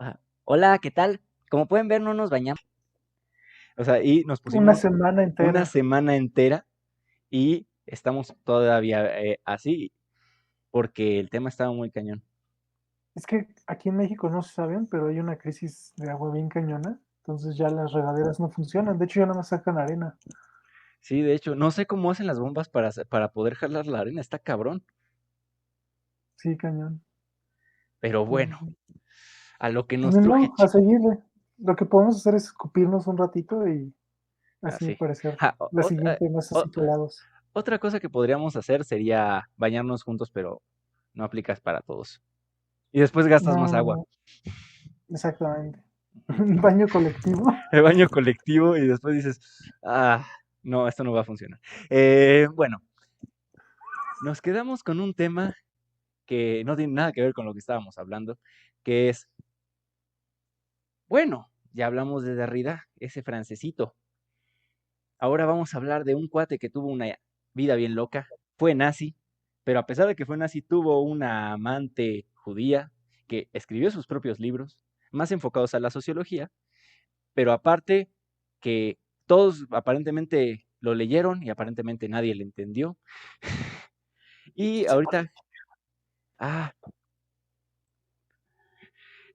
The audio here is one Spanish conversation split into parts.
Ajá. Hola, ¿qué tal? Como pueden ver, no nos bañamos. O sea, y nos Una pusimos semana una entera. semana entera y estamos todavía así porque el tema estaba muy cañón. Es que aquí en México no se saben, pero hay una crisis de agua bien cañona. Entonces ya las regaderas no funcionan. De hecho, ya no más sacan arena. Sí, de hecho, no sé cómo hacen las bombas para poder jalar la arena, está cabrón. Sí, cañón. Pero bueno, Ujú. a lo que Pues nos ni truje, modo, a chicos. seguirle. Lo que podemos hacer es escupirnos un ratito y así Así. parecer Ja, la siguiente más o- así pelados. otra cosa que podríamos hacer sería bañarnos juntos, pero no aplicas para todos. Y después gastas más No, no, agua. no, exactamente. Un baño colectivo. El baño colectivo y después dices, ah, no, esto no va a funcionar. Bueno, nos quedamos con un tema que no tiene nada que ver con lo que estábamos hablando, que es, bueno, ya hablamos de Derrida, ese francesito. Ahora vamos a hablar de un cuate que tuvo una vida bien loca, fue nazi, pero a pesar de que fue nazi, tuvo una amante judía que escribió sus propios libros, más enfocados a la sociología, pero aparte que todos aparentemente lo leyeron y aparentemente nadie le entendió. Y ahorita, ah, No,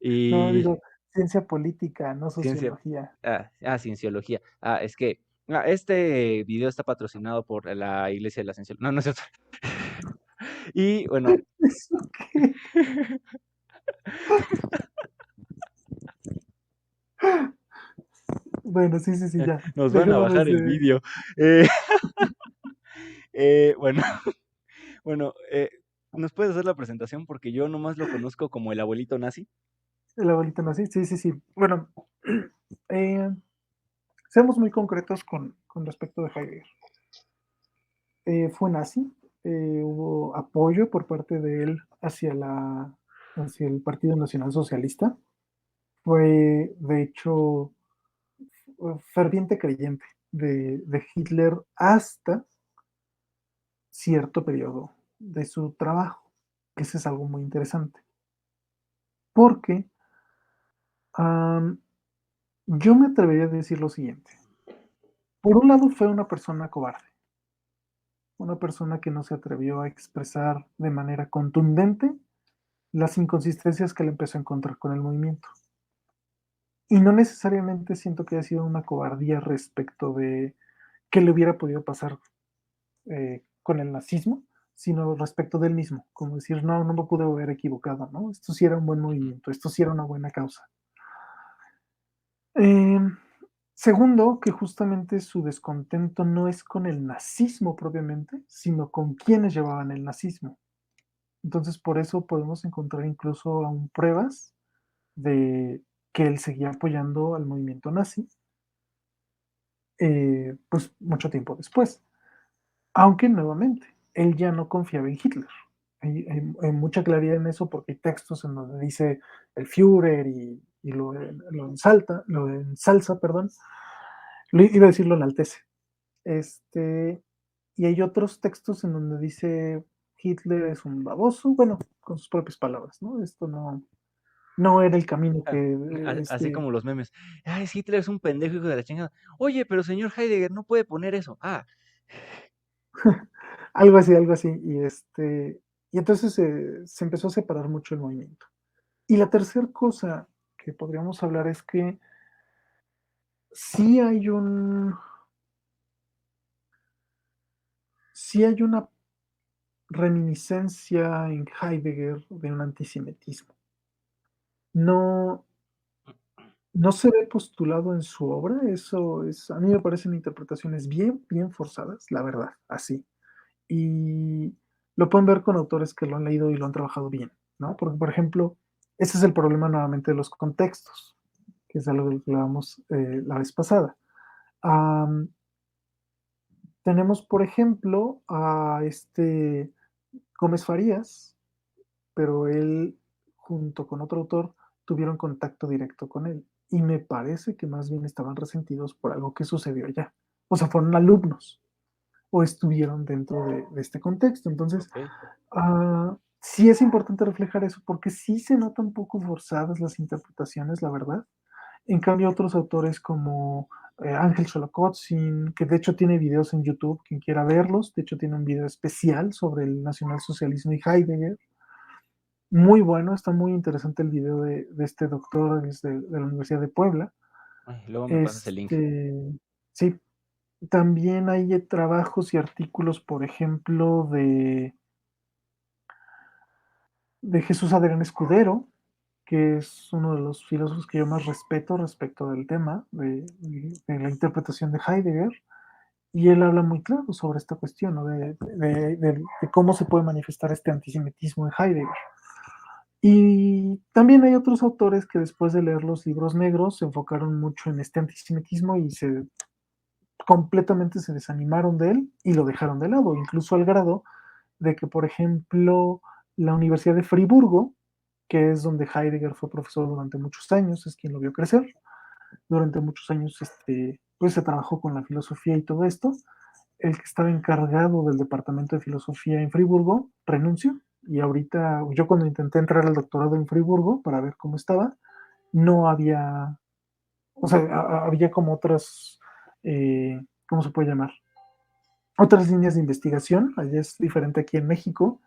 y digo, ciencia política, no ciencia, sociología. cienciología. Es que este video está patrocinado por la Iglesia de la Cienciología. No, no es cierto. Y bueno, ¿Eso qué? Bueno, sí, sí, sí, ya. nos van a Dejémonos bajar el de vídeo. Bueno, bueno, ¿nos puedes hacer la presentación? Porque yo nomás lo conozco como el abuelito nazi. la bolita nazi. Sí, sí, sí. Bueno, eh, seamos muy concretos con respecto de Heidegger. Fue nazi, hubo apoyo por parte de él hacia el Partido Nacional Socialista. Fue, de hecho, ferviente creyente de Hitler hasta cierto periodo de su trabajo. Ese es algo muy interesante. Porque um, yo me atrevería a decir lo siguiente. Por un lado, fue una persona cobarde, una persona que no se atrevió a expresar de manera contundente las inconsistencias que le empezó a encontrar con el movimiento. Y no necesariamente siento que haya sido una cobardía respecto de qué le hubiera podido pasar con el nazismo, sino respecto del mismo, como decir, no, no me pude haber equivocado, ¿no? Esto sí era un buen Ujú. movimiento, esto sí era una buena causa. Eh, Segundo, que justamente su descontento no es con el nazismo propiamente, sino con quienes llevaban el nazismo. Entonces, por eso podemos encontrar incluso aún pruebas de que él seguía apoyando al movimiento nazi, pues mucho tiempo después. Aunque nuevamente, él ya no confiaba en Hitler. Hay mucha claridad en eso porque hay textos en donde dice el Führer y lo ensalza, perdón, iba a decir lo enaltece. Este, y hay otros textos en donde dice Hitler es un baboso, bueno, con sus propias palabras, ¿no? Esto no, no era el camino Ah, que, así como los memes. Ay, Hitler es un pendejo hijo de la chingada. Oye, pero señor Heidegger no puede poner eso. Ah, algo así, y entonces se empezó a separar mucho el movimiento. Y la tercera cosa que podríamos hablar es que sí hay sí hay una reminiscencia en Heidegger de un antisemitismo. No, no se ve postulado en su obra, eso es, a mí me parecen interpretaciones bien, bien forzadas, la verdad, así. Y lo pueden ver con autores que lo han leído y lo han trabajado bien, ¿no? Porque, por ejemplo, ese es el problema nuevamente de los contextos, que es algo de lo que hablábamos la vez pasada. Um, Tenemos, por ejemplo, a Gómez Farías, pero él, junto con otro autor, tuvieron contacto directo con él. Y me parece que más bien estaban resentidos por algo que sucedió allá. O sea, fueron alumnos o estuvieron dentro de este contexto. Entonces, ok. sí es importante reflejar eso, porque sí se notan un poco forzadas las interpretaciones, la verdad. En cambio, otros autores como Ángel Xolocotzin, que de hecho tiene videos en YouTube, quien quiera verlos, de hecho tiene un video especial sobre el nacionalsocialismo y Heidegger, muy bueno, está muy interesante el video de este doctor de la Universidad de Puebla. Ay, luego me pasas el link. Sí, también hay trabajos y artículos, por ejemplo, de Jesús Adrián Escudero, que es uno de los filósofos que yo más respeto respecto del tema de la interpretación de Heidegger, y él habla muy claro sobre esta cuestión, ¿no? De cómo se puede manifestar este antisemitismo en Heidegger. Y también hay otros autores que después de leer los libros negros se enfocaron mucho en este antisemitismo y completamente se desanimaron de él y lo dejaron de lado, incluso al grado de que, por ejemplo, la Universidad de Friburgo, que es donde Heidegger fue profesor durante muchos años, es quien lo vio crecer, durante muchos años pues se trabajó con la filosofía y todo esto, el que estaba encargado del departamento de filosofía en Friburgo renunció y ahorita yo cuando intenté entrar al doctorado en Friburgo para ver cómo estaba, no había, o sea, había como otras, ¿cómo se puede llamar? Otras líneas de investigación, allá es diferente aquí en México,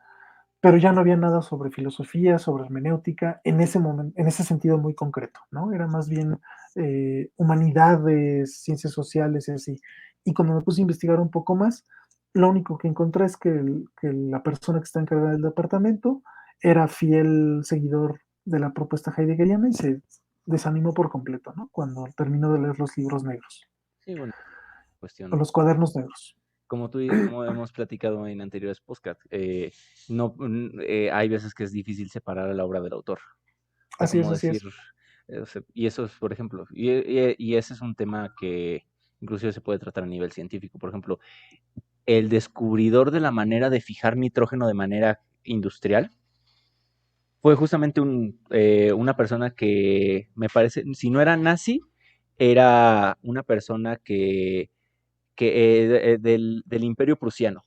pero ya no había nada sobre filosofía, sobre hermenéutica, en ese momento, en ese sentido muy concreto, ¿no? Era más bien humanidades, ciencias sociales y así. Y cuando me puse a investigar un poco más, lo único que encontré es que la persona que está encargada del departamento era fiel seguidor de la propuesta heideggeriana y se desanimó por completo, ¿no? Cuando terminó de leer los libros negros Sí, bueno, o cuestión. los cuadernos negros. Como hemos platicado en anteriores podcasts, no, hay veces que es difícil separar a la obra del autor. O sea, Así es, como así decir, es. o sea, y eso es, por ejemplo, y ese es un tema que inclusive se puede tratar a nivel científico. Por ejemplo, el descubridor de la manera de fijar nitrógeno de manera industrial fue justamente una persona que me parece, si no era nazi, era una persona del Imperio Prusiano,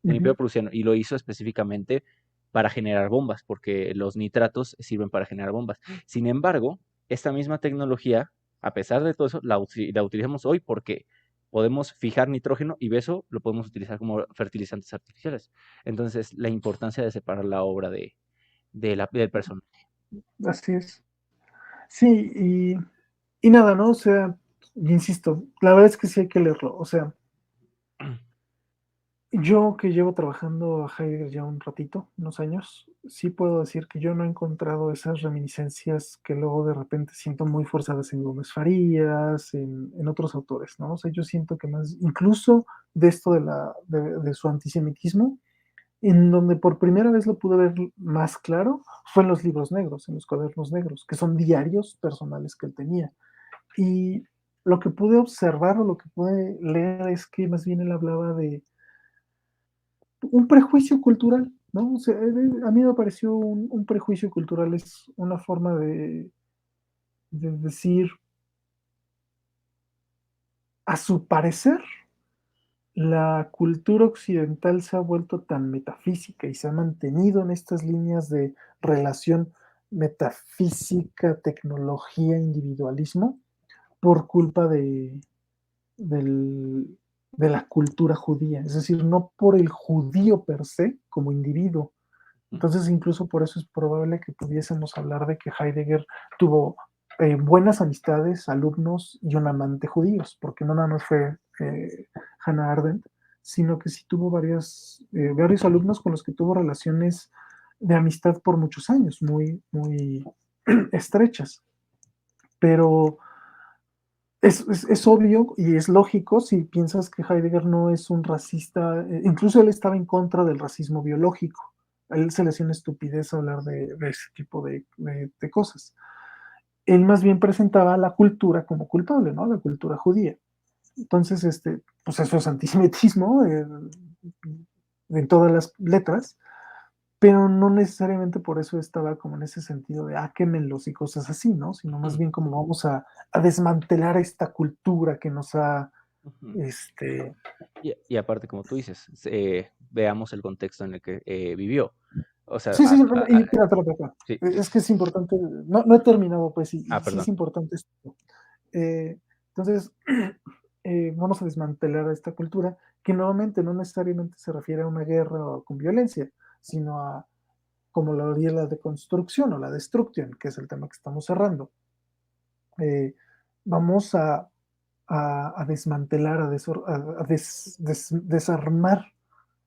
del Imperio Ujú. Prusiano, y lo hizo específicamente para generar bombas, porque los nitratos sirven para generar bombas. Sin embargo, esta misma tecnología, a pesar de todo eso, la utilizamos hoy porque podemos fijar nitrógeno y eso lo podemos utilizar como fertilizantes artificiales. Entonces, la importancia de separar la obra del personaje. Así es. Sí, y nada, ¿no? O sea, insisto, la verdad es que sí hay que leerlo. O sea, yo que llevo trabajando a Heidegger ya un ratito, unos años, sí puedo decir que yo no he encontrado esas reminiscencias que luego de repente siento muy forzadas en Gómez Farías, en otros autores, ¿no? O sea, yo siento que más, incluso de esto de su antisemitismo, en donde por primera vez lo pude ver más claro, fue en los libros negros, en los cuadernos negros, que son diarios personales que él tenía. Y lo que pude observar o lo que pude leer es que más bien él hablaba de un prejuicio cultural, ¿no? O sea, a mí me pareció un prejuicio cultural, es una forma de decir, a su parecer, la cultura occidental se ha vuelto tan metafísica y se ha mantenido en estas líneas de relación metafísica, tecnología, individualismo, por culpa del, de la cultura judía, es decir, no por el judío per se como individuo. Entonces, incluso por eso es probable que pudiésemos hablar de que Heidegger tuvo buenas amistades, alumnos y un amante judíos, porque no nada más fue Hannah Arendt, sino que sí tuvo varios alumnos con los que tuvo relaciones de amistad por muchos años, muy, muy estrechas. Pero es obvio y es lógico si piensas que Heidegger no es un racista, incluso él estaba en contra del racismo biológico. A él se le hacía una estupidez hablar de ese tipo de cosas. Él más bien presentaba a la cultura como culpable, ¿no? La cultura judía. Entonces, pues eso es antisemitismo en todas las letras, pero no necesariamente por eso estaba como en ese sentido de, quémenlos y cosas así, ¿no? Sino más Ujú, bien como vamos a desmantelar esta cultura que nos ha, ujú. este, Y aparte, como tú dices, veamos el contexto en el que vivió. O sea, Sí, sí, sí, y espera, espera, espera. sí. Es que es importante, no he terminado, pues, y sí es Perdón. importante esto. Entonces, vamos a desmantelar esta cultura que nuevamente no necesariamente se refiere a una guerra o con violencia, sino a, como lo haría la deconstrucción o la destrucción, que es el tema que estamos cerrando. Vamos a desmantelar, desarmar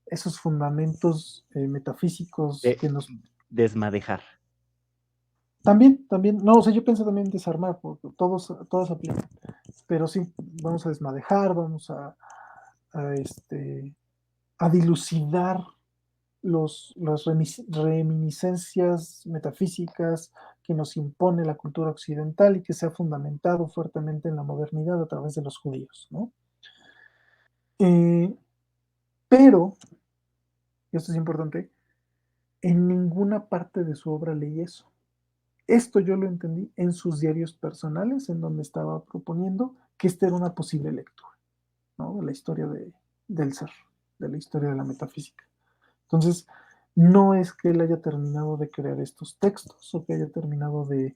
esos fundamentos metafísicos De que nos. desmadejar. También, no, o sea, yo pienso también desarmar, porque todos aplican, pero sí, vamos a desmadejar, vamos a a dilucidar las reminiscencias metafísicas que nos impone la cultura occidental y que se ha fundamentado fuertemente en la modernidad a través de los judíos, ¿no? Eh, pero, y esto es importante, en ninguna parte de su obra leí eso. Esto yo lo entendí en sus diarios personales, en donde estaba proponiendo que esta era una posible lectura, ¿no? De la historia del ser, de la historia de la metafísica. Entonces, no es que él haya terminado de crear estos textos o que haya terminado de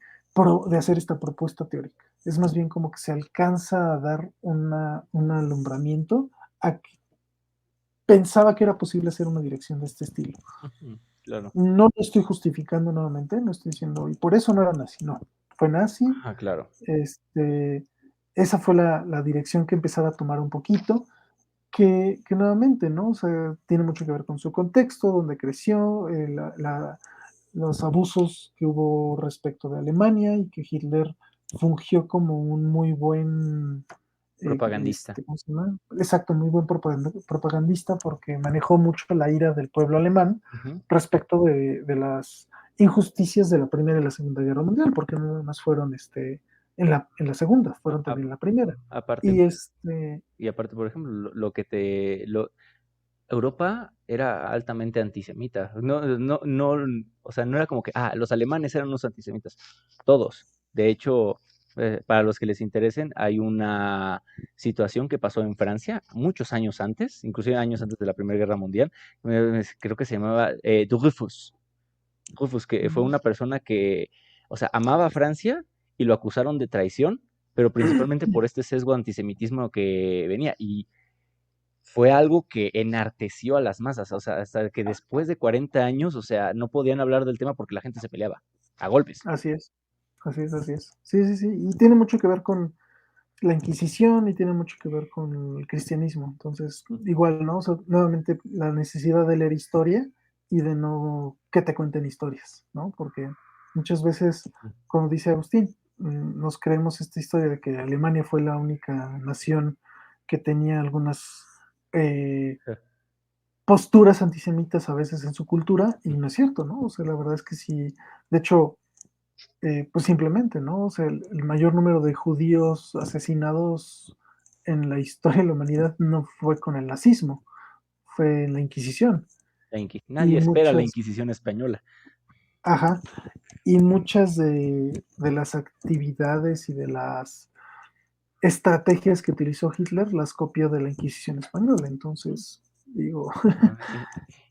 hacer esta propuesta teórica. Es más bien como que se alcanza a dar un alumbramiento a que pensaba que era posible hacer una dirección de este estilo. Claro. No lo estoy justificando nuevamente, no estoy diciendo, y por eso no era nazi, no. Fue nazi, Ah, claro. este, esa fue la dirección que empezaba a tomar un poquito, que nuevamente, ¿no? O sea, tiene mucho que ver con su contexto, donde creció, los abusos que hubo respecto de Alemania y que Hitler fungió como un muy buen, Propagandista. ¿cómo se llama? Exacto, muy buen propagandista porque manejó mucho la ira del pueblo alemán Ujú. respecto de las injusticias de la Primera y la Segunda Guerra Mundial, porque no nada más fueron en la segunda, fueron A- también en la primera. aparte, Y y aparte, por ejemplo, Europa era altamente antisemita. No, no, no, o sea, no era como que, los alemanes eran unos antisemitas. Todos. De hecho, para los que les interesen, hay una situación que pasó en Francia muchos años antes, inclusive años antes de la Primera Guerra Mundial. Creo que se llamaba Dreyfus. Dreyfus, que fue una persona que, o sea, amaba a Francia y lo acusaron de traición, pero principalmente por este sesgo antisemitismo que venía. Y fue algo que enarteció a las masas, o sea, hasta que después de 40 años, o sea, no podían hablar del tema porque la gente se peleaba a golpes. así es, así es, así es. Sí, sí, sí. Y tiene mucho que ver con la Inquisición y tiene mucho que ver con el cristianismo. Entonces, igual, ¿no? O sea, nuevamente la necesidad de leer historia y de no que te cuenten historias, ¿no? Porque muchas veces, como dice Agustín, nos creemos esta historia de que Alemania fue la única nación que tenía algunas posturas antisemitas a veces en su cultura, y no es cierto, ¿no? O sea, la verdad es que sí, de hecho, pues simplemente, ¿no? O sea, el mayor número de judíos asesinados en la historia de la humanidad no fue con el nazismo, fue en la Inquisición. Y Nadie espera la muchas, Inquisición española. ajá, y muchas de las actividades y de las estrategias que utilizó Hitler las copió de la Inquisición española. Entonces, digo,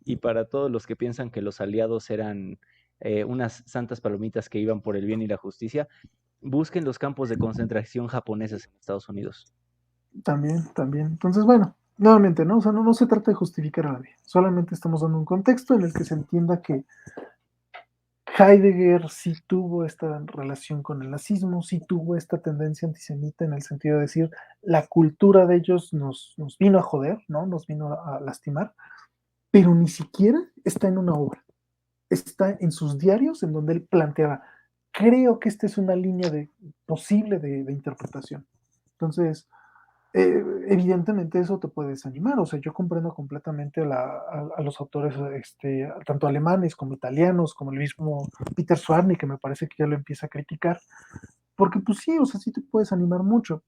Y para todos los que piensan que los aliados eran unas santas palomitas que iban por el bien y la justicia, busquen los campos de concentración japoneses en Estados Unidos. también, también. Entonces, bueno, nuevamente, ¿no? O sea, no se trata de justificar a nadie, solamente estamos dando un contexto en el que se entienda que Heidegger sí tuvo esta relación con el nazismo, sí tuvo esta tendencia antisemita en el sentido de decir, la cultura de ellos nos vino a joder, ¿no? Nos vino a lastimar, pero ni siquiera está en una obra, está en sus diarios en donde él planteaba, creo que esta es una línea posible de interpretación. Entonces, evidentemente eso te puede desanimar, o sea, yo comprendo completamente a los autores, tanto alemanes como italianos, como el mismo Peter Swarni, que me parece que ya lo empieza a criticar, porque pues sí, o sea, sí te puedes animar mucho.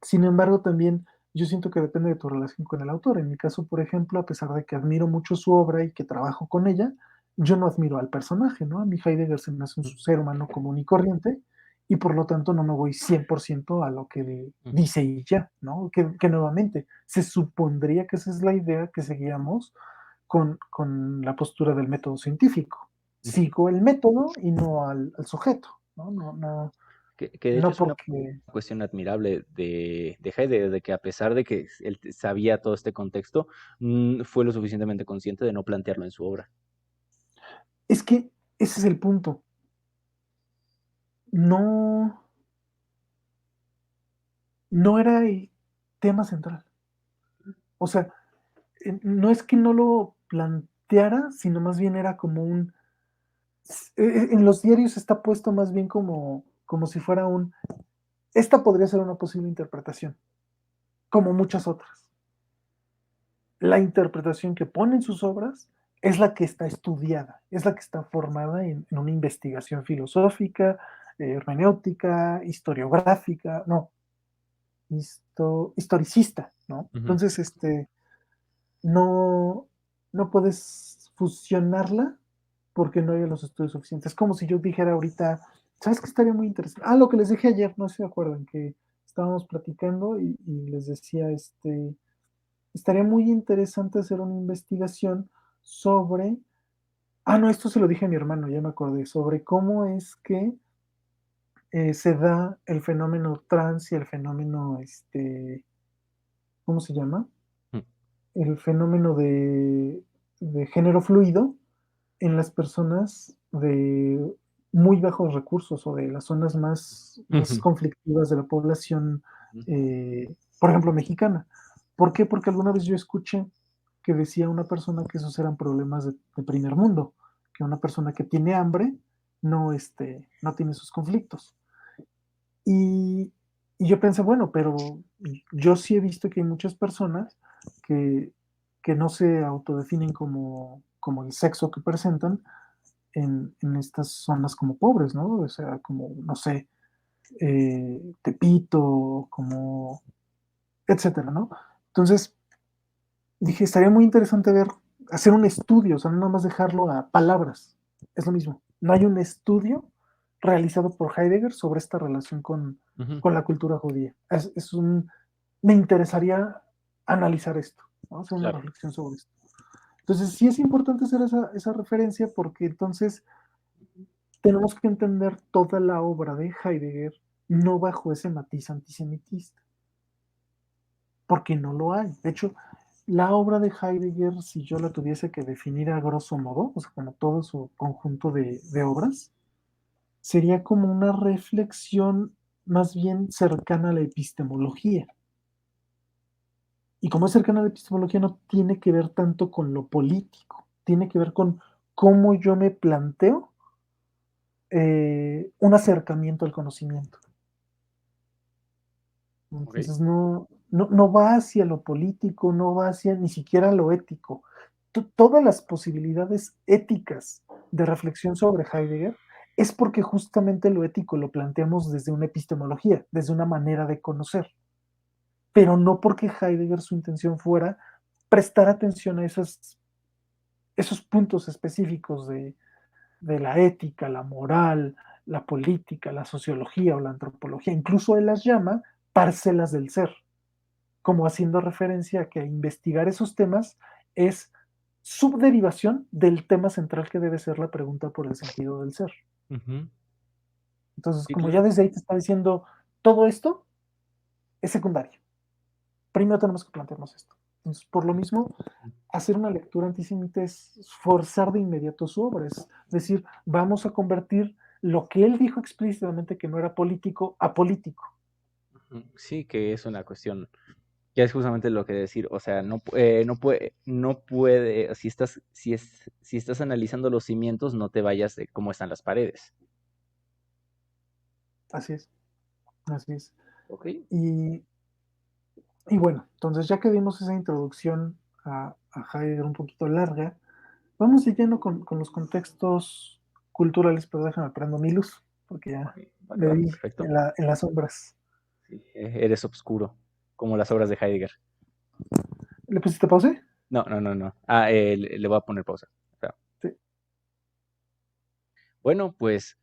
Sin embargo, también yo siento que depende de tu relación con el autor. En mi caso, por ejemplo, a pesar de que admiro mucho su obra y que trabajo con ella, yo no admiro al personaje, ¿no? A mí Heidegger se me hace un ser humano común y corriente y por lo tanto no me voy 100% a lo que dice y ya, ¿no? Que nuevamente se supondría que esa es la idea que seguíamos con la postura del método científico. Ujú. Sigo el método y no al sujeto, ¿no? No, no, Que de hecho no es una porque... cuestión admirable de Heidegger, de que a pesar de que él sabía todo este contexto, fue lo suficientemente consciente de no plantearlo en su obra. Es que ese es el punto. No, no era el tema central. O sea, no es que no lo planteara, sino más bien era como un... En los diarios está puesto más bien como si fuera un... Esta podría ser una posible interpretación, como muchas otras. La interpretación que pone en sus obras es la que está estudiada, es la que está formada en una investigación filosófica, hermenéutica, historiográfica, no, historicista, ¿no? Ujú. Entonces, no, no puedes fusionarla porque no hay los estudios suficientes. Es como si yo dijera ahorita, ¿sabes qué estaría muy interesante? Ah, lo que les dije ayer, no sé si se acuerdan, que estábamos platicando y les decía, estaría muy interesante hacer una investigación sobre, ah, no, esto se lo dije a mi hermano, ya me acordé, sobre cómo es que se da el fenómeno trans y el fenómeno, ¿cómo se llama? Mm. El fenómeno de género fluido en las personas de muy bajos recursos o de las zonas más Ujú. conflictivas de la población, Ujú. por ejemplo, mexicana. ¿Por qué? Porque alguna vez yo escuché que decía una persona que esos eran problemas de primer mundo, que una persona que tiene hambre no tiene esos conflictos. Y, y yo pensé, bueno, pero yo sí he visto que hay muchas personas que, que no se autodefinen como el sexo que presentan en estas zonas como pobres, ¿no? O sea, como, no sé, Tepito, como, etcétera, ¿no? Entonces dije, estaría muy interesante ver, hacer un estudio, o sea, no nada más dejarlo a palabras, es lo mismo. No hay un estudio realizado por Heidegger sobre esta relación Ujú. con la cultura judía. Me interesaría analizar esto, ¿no? Hacer una Claro. reflexión sobre esto. Entonces, sí es importante hacer esa referencia porque entonces tenemos que entender toda la obra de Heidegger no bajo ese matiz antisemitista, porque no lo hay. De hecho, la obra de Heidegger, si yo la tuviese que definir a grosso modo, o sea, como todo su conjunto de obras, sería como una reflexión más bien cercana a la epistemología. Y como es cercana a la epistemología, no tiene que ver tanto con lo político, tiene que ver con cómo yo me planteo un acercamiento al conocimiento. Ok. Entonces no va hacia lo político, no va hacia ni siquiera lo ético. Todas las posibilidades éticas de reflexión sobre Heidegger es porque justamente lo ético lo planteamos desde una epistemología, desde una manera de conocer, pero no porque Heidegger su intención fuera prestar atención a esos puntos específicos de la ética, la moral, la política, la sociología o la antropología. Incluso él las llama parcelas del ser, como haciendo referencia a que investigar esos temas es subderivación del tema central que debe ser la pregunta por el sentido del ser. Ujú. Entonces, Sí, como ya claro. desde ahí te está diciendo, todo esto es secundario. Primero tenemos que plantearnos esto. Entonces, por lo mismo, hacer una lectura antisemita es forzar de inmediato su obra, es decir, vamos a convertir lo que él dijo explícitamente que no era político a político. Sí, que es una cuestión, que es justamente lo que decir, o sea, no puede, si estás analizando los cimientos, no te vayas de cómo están las paredes. Así es, así es. Ok. Y, y bueno, entonces ya que dimos esa introducción a Heidegger un poquito larga, vamos de lleno con los contextos culturales, pero déjame prendo mi luz, porque Ok, ya va que me va, vi perfecto. en las sombras. Sí, eres oscuro, como las obras de Heidegger. ¿Le pusiste pausa? No, no, no, no. Le voy a poner pausa. O sea, Sí, bueno, pues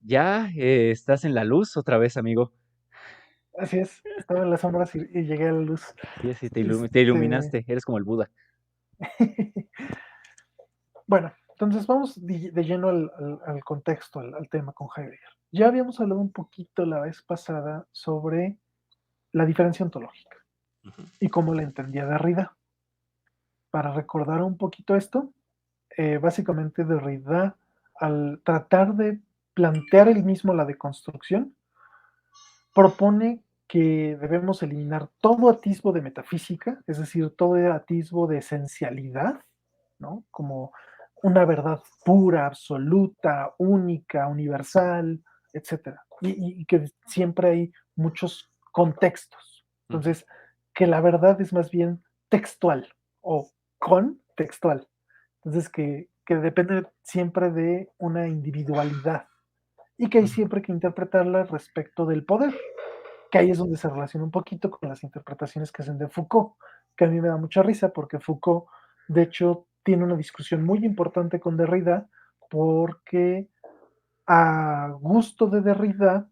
ya estás en la luz otra vez, amigo. así es. Estaba en las sombras y llegué a la luz. Sí, sí, te Este, iluminaste, eres como el Buda. Bueno, entonces vamos de lleno al contexto, al tema con Heidegger. Ya habíamos hablado un poquito la vez pasada sobre la diferencia ontológica Ujú, y cómo la entendía Derrida. Para recordar un poquito esto, básicamente Derrida, al tratar de plantear él mismo la deconstrucción, propone que debemos eliminar todo atisbo de metafísica, es decir, todo atisbo de esencialidad, ¿no? Como una verdad pura, absoluta, única, universal, etcétera. Y que siempre hay muchos contextos. ujú, Entonces, que la verdad es más bien textual o contextual. Entonces, que depende siempre de una individualidad y que hay ujú. siempre que interpretarla respecto del poder, que ahí es donde se relaciona un poquito con las interpretaciones que hacen de Foucault, que a mí me da mucha risa porque Foucault, de hecho, tiene una discusión muy importante con Derrida porque a gusto de Derrida,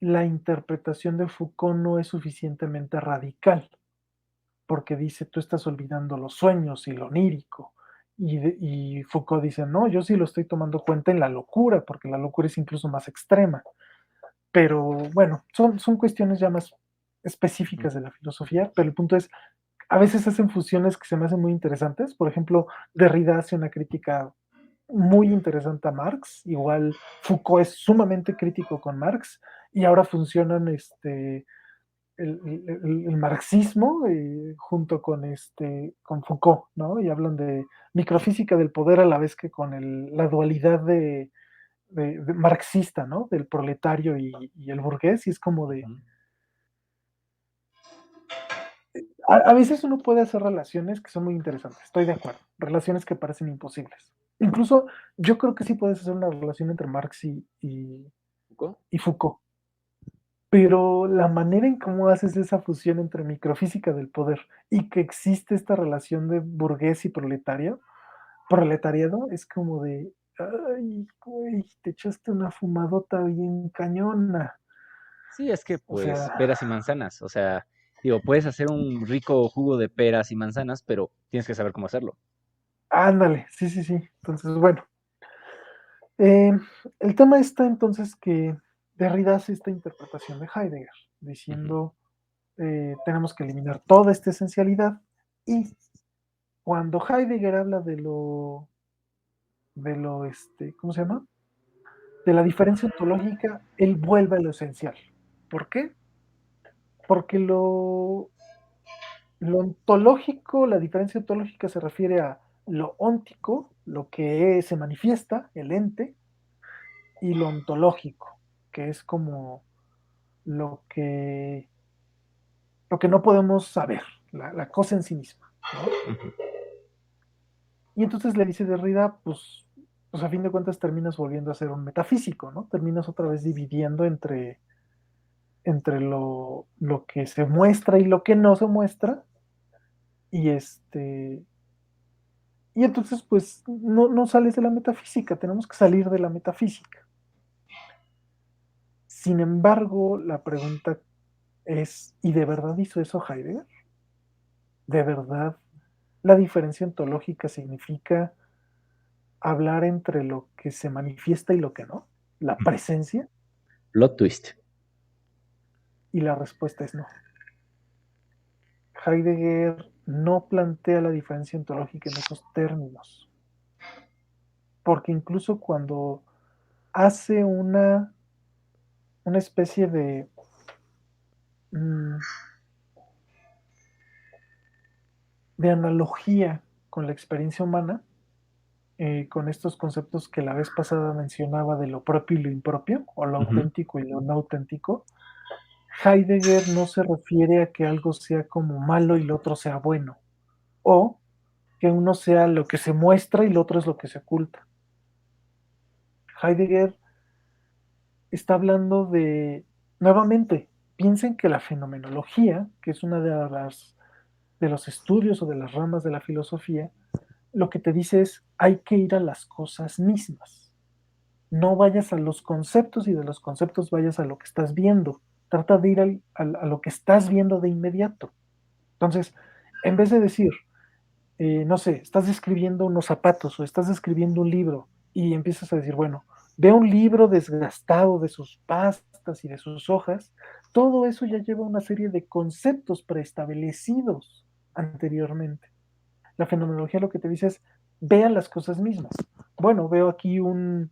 la interpretación de Foucault no es suficientemente radical, porque dice, tú estás olvidando los sueños y lo onírico. Y Foucault dice, no, yo sí lo estoy tomando cuenta en la locura, porque la locura es incluso más extrema. Pero bueno, son cuestiones ya más Ujú. específicas de la filosofía, pero el punto es, a veces hacen fusiones que se me hacen muy interesantes. Por ejemplo, Derrida hace una crítica muy interesante a Marx, igual Foucault es sumamente crítico con Marx, y ahora funcionan el marxismo junto con Foucault, ¿no? Y hablan de microfísica del poder a la vez que con la dualidad de marxista, ¿no? Del proletario y el burgués, y es como de, Ujú. a veces uno puede hacer relaciones que son muy interesantes, estoy de acuerdo, relaciones que parecen imposibles. Incluso yo creo que sí puedes hacer una relación entre Marx ¿Foucault? y Foucault, pero la manera en cómo haces esa fusión entre microfísica del poder y que existe esta relación de burgués y proletariado, es como de, ay, güey, te echaste una fumadota bien cañona. Sí, es que O pues sea, peras y manzanas, o sea, digo, puedes hacer un rico jugo de peras y manzanas, pero tienes que saber cómo hacerlo. ándale, sí, sí, sí. Entonces, bueno, eh, el tema está entonces que Derrida hace esta interpretación de Heidegger, Ujú, diciendo, tenemos que eliminar toda esta esencialidad y cuando Heidegger habla ¿cómo se llama? De la diferencia ontológica, él vuelve a lo esencial. ¿Por qué? Porque lo ontológico, la diferencia ontológica se refiere a lo óntico, lo que se manifiesta, el ente, y lo ontológico, que es como lo que, lo que no podemos saber, la cosa en sí misma, ¿no? ujú. Y entonces le dice Derrida, pues a fin de cuentas terminas volviendo a ser un metafísico, ¿no? Terminas otra vez dividiendo entre lo que se muestra y lo que no se muestra, y y entonces pues no sales de la metafísica, tenemos que salir de la metafísica. Sin embargo, la pregunta es, ¿y de verdad hizo eso Heidegger? ¿De verdad la diferencia ontológica significa hablar entre lo que se manifiesta y lo que no? ¿La presencia? Plot twist. Y la respuesta es no. Heidegger no plantea la diferencia ontológica en esos términos, porque incluso cuando hace una especie mm, de analogía con la experiencia humana, con estos conceptos que la vez pasada mencionaba de lo propio y lo impropio, o lo Ujú. auténtico y lo no auténtico, Heidegger no se refiere a que algo sea como malo y lo otro sea bueno, o que uno sea lo que se muestra y lo otro es lo que se oculta. Heidegger está hablando nuevamente, piensen que la fenomenología, que es una de los estudios o de las ramas de la filosofía, lo que te dice es, hay que ir a las cosas mismas. No vayas a los conceptos y de los conceptos vayas a lo que estás viendo. Trata de ir a lo que estás viendo de inmediato. Entonces, en vez de decir, no sé, estás describiendo unos zapatos o estás describiendo un libro y empiezas a decir, bueno, veo un libro desgastado de sus pastas y de sus hojas, todo eso ya lleva una serie de conceptos preestablecidos anteriormente. La fenomenología lo que te dice es, vean las cosas mismas. Bueno, veo aquí un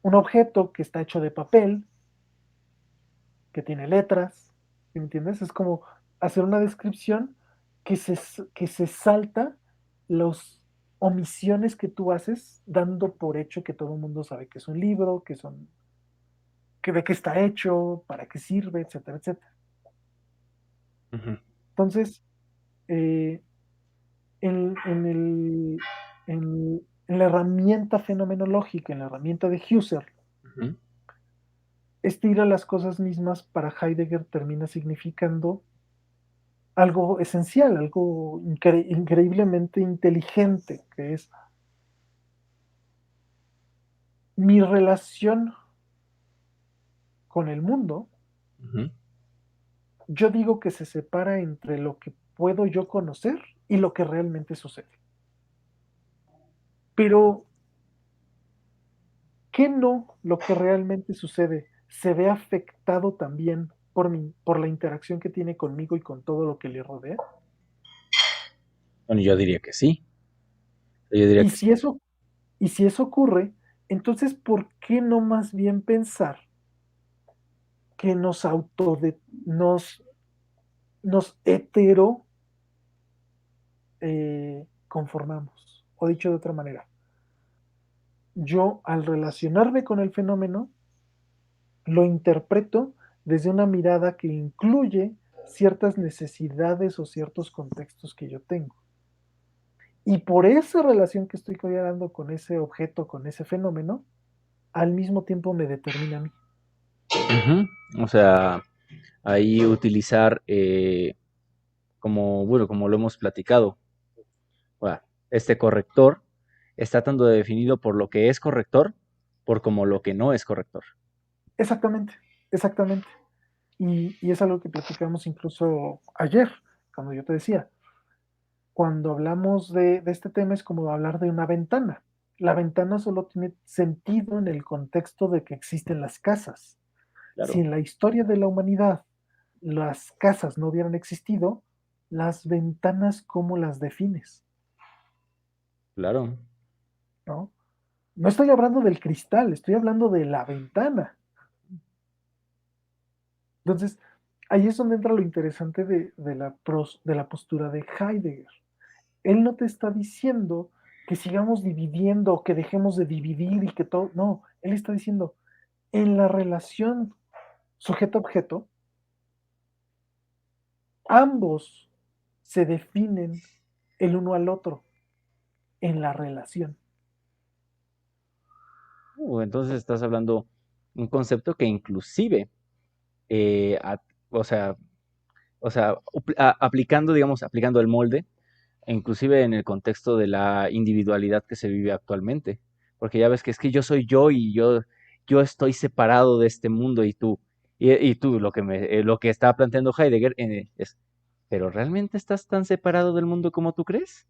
objeto que está hecho de papel, que tiene letras, ¿sí me entiendes? Es como hacer una descripción que se, que se salta las omisiones que tú haces dando por hecho que todo el mundo sabe que es un libro, que son, que de qué está hecho, para qué sirve, etcétera, etcétera. Ujú, Entonces, eh, en la herramienta fenomenológica, en la herramienta de Husserl, ujú. estira las cosas mismas para Heidegger termina significando algo esencial, algo increíblemente inteligente, que es mi relación con el mundo. Ujú. Yo digo que se separa entre lo que puedo yo conocer y lo que realmente sucede. Pero, ¿qué no lo que realmente sucede se ve afectado también por la interacción que tiene conmigo y con todo lo que le rodea? Bueno, yo diría que sí. Yo diría Y que sí. si eso, y si eso ocurre, entonces, ¿por qué no más bien pensar que nos, nos hetero conformamos? O dicho de otra manera, yo al relacionarme con el fenómeno, lo interpreto desde una mirada que incluye ciertas necesidades o ciertos contextos que yo tengo. Y por esa relación que estoy creando con ese objeto, con ese fenómeno, al mismo tiempo me determina a mí. Ujú. O sea, ahí utilizar, como, bueno, como lo hemos platicado, bueno, este corrector está tanto definido por lo que es corrector, por como lo que no es corrector. Exactamente, exactamente. Y es algo que platicamos incluso ayer, cuando yo te decía, cuando hablamos de este tema es como hablar de una ventana. La ventana solo tiene sentido en el contexto de que existen las casas. Si Claro, en la historia de la humanidad las casas no hubieran existido, las ventanas, ¿cómo las defines? claro. ¿No? No estoy hablando del cristal, estoy hablando de la ventana. Entonces, ahí es donde entra lo interesante de la postura de Heidegger. Él no te está diciendo que sigamos dividiendo o que dejemos de dividir y que todo, no, él está diciendo, en la relación sujeto-objeto, ambos se definen el uno al otro en la relación. Entonces estás hablando un concepto que inclusive, eh, a- o sea, aplicando, digamos, aplicando el molde, e inclusive en el contexto de la individualidad que se vive actualmente. Porque ya ves que es que yo soy yo y yo estoy separado de este mundo y tú, y tú, lo que estaba planteando Heidegger es, ¿pero realmente estás tan separado del mundo como tú crees?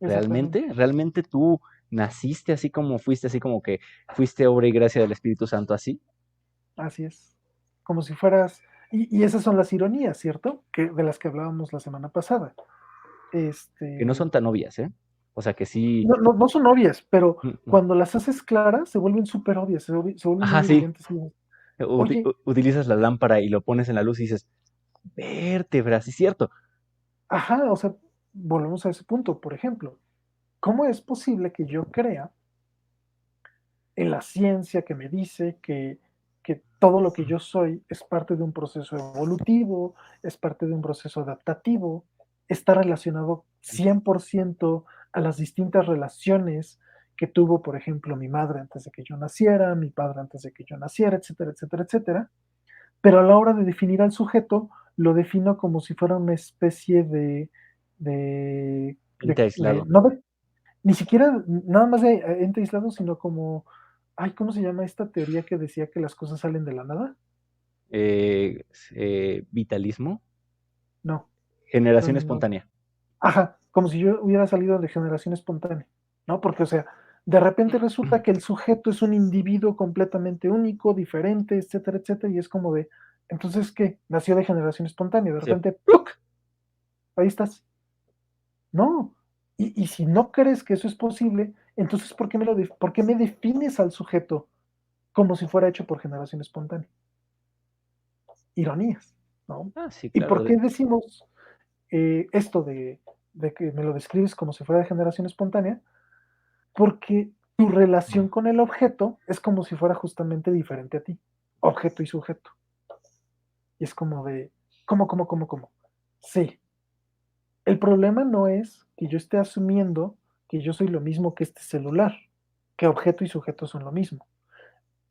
Exactamente. ¿Realmente tú naciste así como fuiste, así como que fuiste obra y gracia del Espíritu Santo así? Así es. Como si fueras, y esas son las ironías, ¿cierto? Que, de las que hablábamos la semana pasada. Que no Este, son tan obvias, ¿eh? O sea, que sí. no son obvias, pero Mm, mm. cuando las haces claras, se vuelven súper obvias, se vuelven Ajá, muy sí. evidentes. Oye, Utilizas la lámpara y lo pones en la luz y dices, vértebra, sí es cierto. ajá, o sea, volvemos a ese punto. Por ejemplo, ¿cómo es posible que yo crea en la ciencia que me dice que todo lo que yo soy es parte de un proceso evolutivo, es parte de un proceso adaptativo, está relacionado 100% a las distintas relaciones que tuvo, por ejemplo, mi madre antes de que yo naciera, mi padre antes de que yo naciera, etcétera, etcétera, etcétera? Pero a la hora de definir al sujeto, lo defino como si fuera una especie Ente aislado. no de, ni siquiera nada más de ente aislado, sino como, ay, ¿cómo se llama esta teoría que decía que las cosas salen de la nada? Vitalismo, No, no, generación no, no. espontánea. Ajá, como si yo hubiera salido de generación espontánea, ¿no? Porque, o sea, de repente resulta que el sujeto es un individuo completamente único, diferente, etcétera, etcétera, y es como de, entonces, ¿qué? Nació de generación espontánea, de Sí. repente, ¡pluc! Ahí estás. No. Y si no crees que eso es posible, entonces, ¿por qué me defines al sujeto como si fuera hecho por generación espontánea? Ironías, ¿no? Ah, sí, ¿Y claro. por qué decimos esto de que me lo describes como si fuera de generación espontánea? Porque tu relación con el objeto es como si fuera justamente diferente a ti, objeto y sujeto. Y es como de, ¿cómo? Sí. El problema no es que yo esté asumiendo que yo soy lo mismo que este celular, que objeto y sujeto son lo mismo.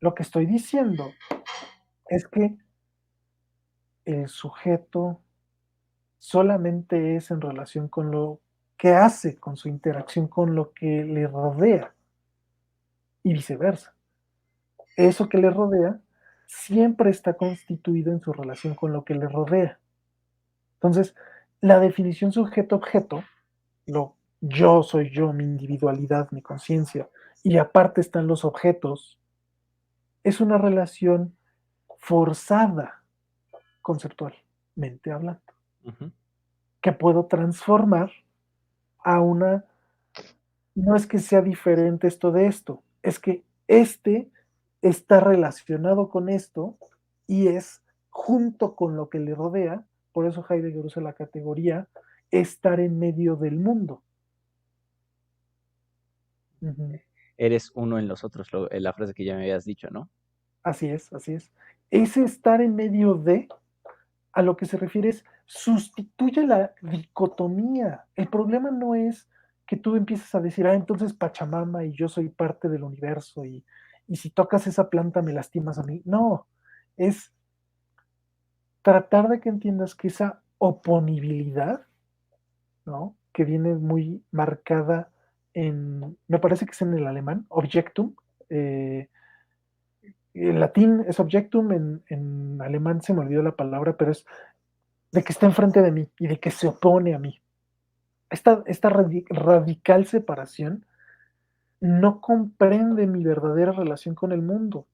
Lo que estoy diciendo es que el sujeto solamente es en relación con lo que hace, con su interacción con lo que le rodea y viceversa. Eso que le rodea siempre está constituido en su relación con lo que le rodea. Entonces, la definición sujeto-objeto, lo yo soy yo, mi individualidad, mi conciencia, y aparte están los objetos, es una relación forzada conceptualmente hablando, Ujú. que puedo transformar a una, no es que sea diferente esto de esto, es que este está relacionado con esto y es junto con lo que le rodea, por eso Heidegger usa la categoría estar en medio del mundo. Ujú. Eres uno en los otros, la frase que ya me habías dicho, ¿no? Así es, así es. Ese estar en medio de, a lo que se refiere es, sustituye la dicotomía. El problema no es que tú empieces a decir, entonces Pachamama y yo soy parte del universo y si tocas esa planta me lastimas a mí. No, es tratar de que entiendas que esa oponibilidad, ¿no? Que viene muy marcada me parece que es en el alemán, objectum, eh, en latín es objectum, en alemán se me olvidó la palabra, pero es de que está enfrente de mí y de que se opone a mí. Esta radical separación no comprende mi verdadera relación con el mundo,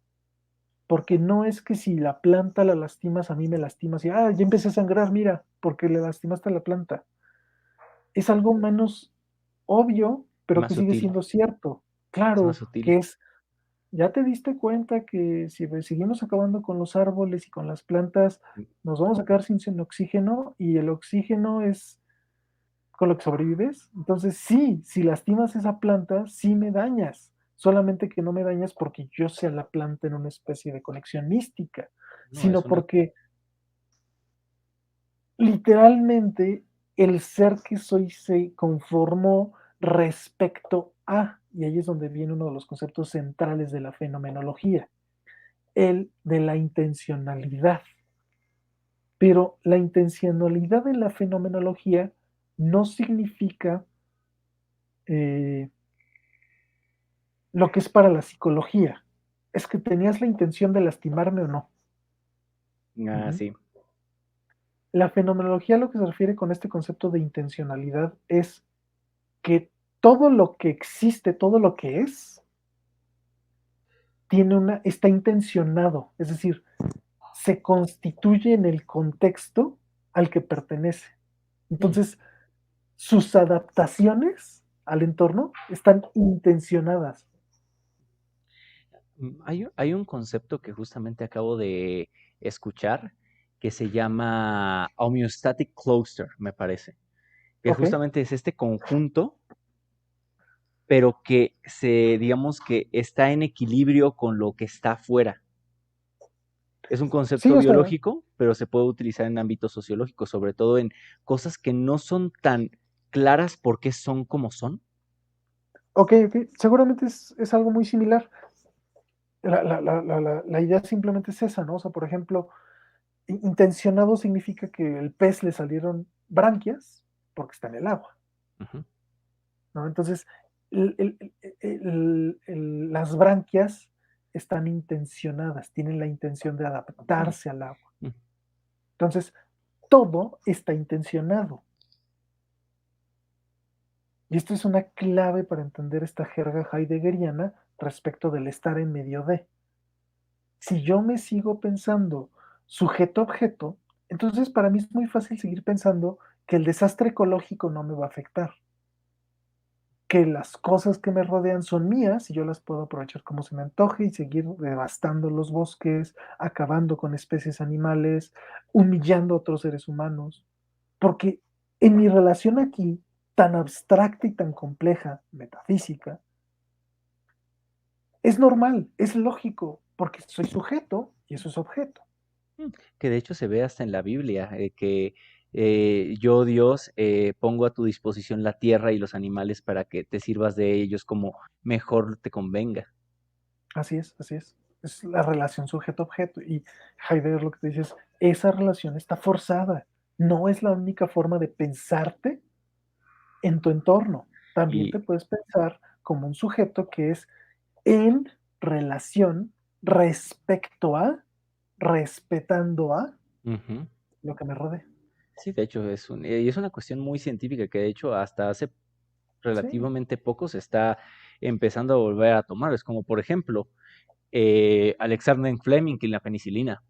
porque no es que si la planta la lastimas, a mí me lastimas y, ya empecé a sangrar, mira, porque le lastimaste a la planta. Es algo menos obvio, pero Más que sigue sutil, siendo cierto. es más Claro, sutil. que es, ya te diste cuenta que si seguimos acabando con los árboles y con las plantas, nos vamos a quedar sin oxígeno y el oxígeno es con lo que sobrevives. Entonces, sí, si lastimas esa planta, sí me dañas. Solamente que no me dañas porque yo sea la planta en una especie de conexión mística, No, es sino una... porque literalmente el ser que soy se conformó respecto a, y ahí es donde viene uno de los conceptos centrales de la fenomenología, el de la intencionalidad. Pero la intencionalidad en la fenomenología no significa eh, lo que es para la psicología. Es que tenías la intención de lastimarme o no. Ah, Ujú. sí. La fenomenología lo que se refiere con este concepto de intencionalidad es que todo lo que existe, todo lo que es, está intencionado, es decir, se constituye en el contexto al que pertenece. Mm. Entonces, sus adaptaciones al entorno están intencionadas. Hay un concepto que justamente acabo de escuchar que se llama homeostatic cluster, me parece, que ¿Ok? justamente es este conjunto, pero que digamos que está en equilibrio con lo que está afuera. Es un Sí, concepto o sea, biológico, pero se puede utilizar en ámbitos sociológicos, sobre todo en cosas que no son tan claras por qué son como son. ok. Seguramente es algo muy similar. La idea simplemente es esa, ¿no? O sea, por ejemplo, intencionado significa que el pez le salieron branquias porque está en el agua, Ujú. ¿no? Entonces, las branquias están intencionadas, tienen la intención de Mm, adaptarse al agua. mm. Entonces, todo está intencionado. Y esto es una clave para entender esta jerga heideggeriana respecto del estar en medio de. Si yo me sigo pensando sujeto-objeto, entonces para mí es muy fácil seguir pensando que el desastre ecológico no me va a afectar, que las cosas que me rodean son mías y yo las puedo aprovechar como se me antoje y seguir devastando los bosques, acabando con especies animales, humillando a otros seres humanos. Porque en mi relación aquí, tan abstracta y tan compleja, metafísica, es normal, es lógico, porque soy sujeto y eso es objeto. Que de hecho se ve hasta en la Biblia, que yo Dios pongo a tu disposición la tierra y los animales para que te sirvas de ellos como mejor te convenga. Así es, así es. Es la relación sujeto-objeto. Y Heidegger lo que te dice es, esa relación está forzada. No es la única forma de pensarte en tu entorno. También Y te puedes pensar como un sujeto que es en relación respecto a, respetando a ujú, lo que me rodea. sí, de hecho y es una cuestión muy científica que de hecho hasta hace Sí. relativamente poco se está empezando a volver a tomar. Es como, por ejemplo, Alexander Fleming y la penicilina.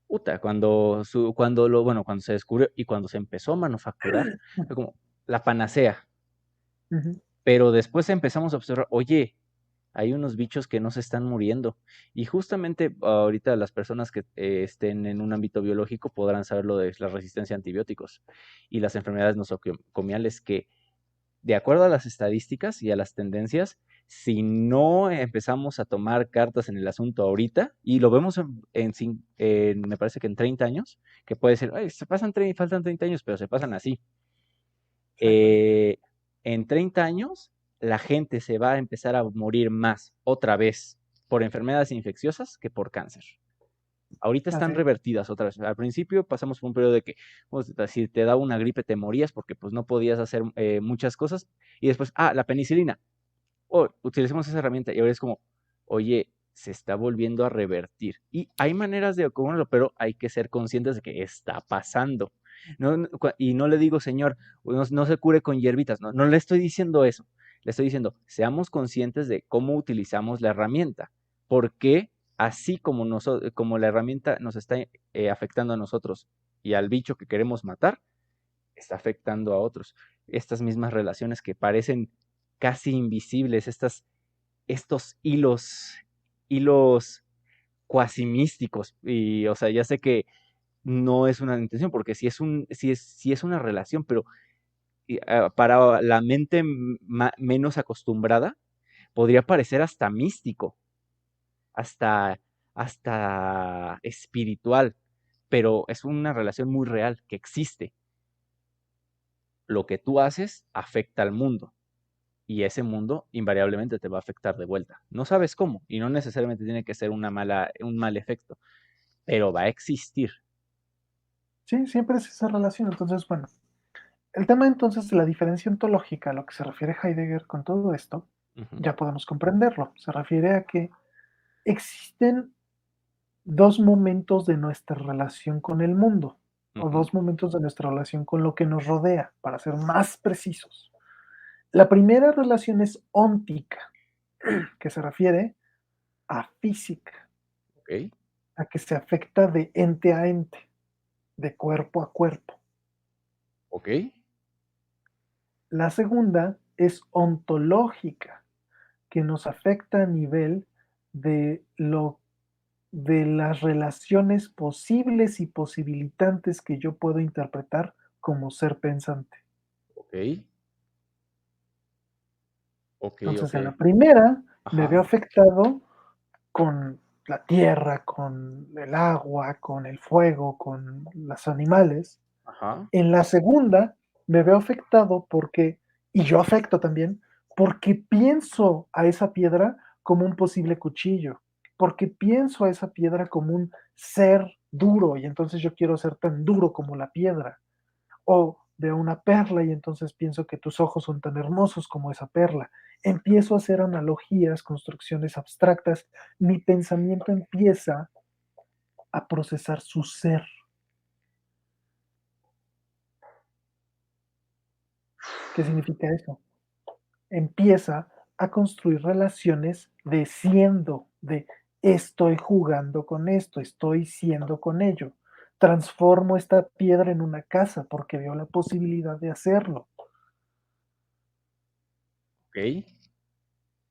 Puta, cuando se descubrió y cuando se empezó a manufacturar, fue como la panacea. Ujú. Pero después empezamos a observar, oye, hay unos bichos que no se están muriendo. Y justamente ahorita las personas que estén en un ámbito biológico podrán saber lo de la resistencia a antibióticos y las enfermedades nosocomiales que, de acuerdo a las estadísticas y a las tendencias, si no empezamos a tomar cartas en el asunto ahorita, y lo vemos me parece que en 30 años, que puede ser, "Ay, faltan 30 años, pero se pasan así. Exactamente. eh, en 30 años la gente se va a empezar a morir más otra vez por enfermedades infecciosas que por cáncer. Ahorita Así están es. revertidas otra vez. Al principio pasamos por un periodo de que si te daba una gripe te morías porque pues no podías hacer muchas cosas y después, la penicilina, utilicemos esa herramienta y ahora es como, oye, se está volviendo a revertir. Y hay maneras de ocurrirlo, pero hay que ser conscientes de que está pasando. Y no le digo, señor, no se cure con hierbitas, no le estoy diciendo eso. Le estoy diciendo, seamos conscientes de cómo utilizamos la herramienta, porque así como la herramienta nos está afectando a nosotros y al bicho que queremos matar, está afectando a otros. Estas mismas relaciones que parecen casi invisibles, estos hilos cuasi místicos. Y, o sea, ya sé que no es una intención, porque sí es una relación, pero para la mente menos acostumbrada, podría parecer hasta místico, hasta, hasta espiritual, pero es una relación muy real que existe. Lo que tú haces afecta al mundo y ese mundo invariablemente te va a afectar de vuelta. No sabes cómo y no necesariamente tiene que ser un mal efecto, pero va a existir. Sí, siempre es esa relación. Entonces, bueno, el tema entonces de la diferencia ontológica, a lo que se refiere Heidegger con todo esto, Ujú, ya podemos comprenderlo. Se refiere a que existen dos momentos de nuestra relación con el mundo, o ujú, dos momentos de nuestra relación con lo que nos rodea, para ser más precisos. La primera relación es óntica, que se refiere a física, ok, a que se afecta de ente a ente, de cuerpo a cuerpo. ok, La segunda es ontológica, que nos afecta a nivel de lo de las relaciones posibles y posibilitantes que yo puedo interpretar como ser pensante. ok, ok, Entonces, ok, en la primera me ajá, veo afectado con la tierra, con el agua, con el fuego, con los animales. ajá, En la segunda me veo afectado porque, y yo afecto también, porque pienso a esa piedra como un posible cuchillo, porque pienso a esa piedra como un ser duro y entonces yo quiero ser tan duro como la piedra. O veo una perla y entonces pienso que tus ojos son tan hermosos como esa perla. Empiezo a hacer analogías, construcciones abstractas, mi pensamiento empieza a procesar su ser. ¿Qué significa eso? empieza a construir relaciones de siendo, de estoy jugando con esto, estoy siendo con ello. Transformo esta piedra en una casa porque veo la posibilidad de hacerlo. Ok.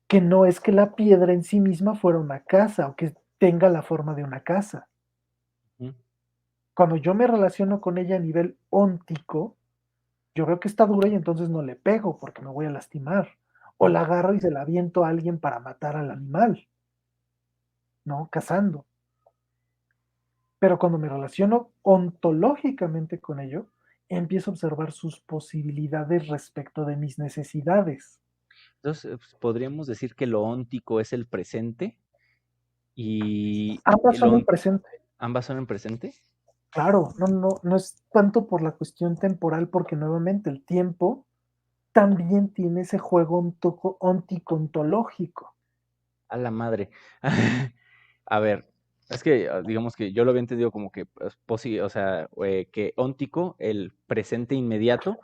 Que no es que la piedra en sí misma fuera una casa o que tenga la forma de una casa. Ujú. Cuando yo me relaciono con ella a nivel óntico, yo veo que está dura y entonces no le pego porque me voy a lastimar. O la agarro y se la aviento a alguien para matar al animal, ¿no? Cazando. Pero cuando me relaciono ontológicamente con ello, empiezo a observar sus posibilidades respecto de mis necesidades. Entonces, pues, podríamos decir que lo óntico es el presente y Ambas el son en presente. ambas son en presente. Claro, no es tanto por la cuestión temporal, porque nuevamente el tiempo también tiene ese juego ontico-ontológico. A la madre. A ver, es que digamos que yo lo había entendido como que, pues, o sea, que óntico, el presente inmediato,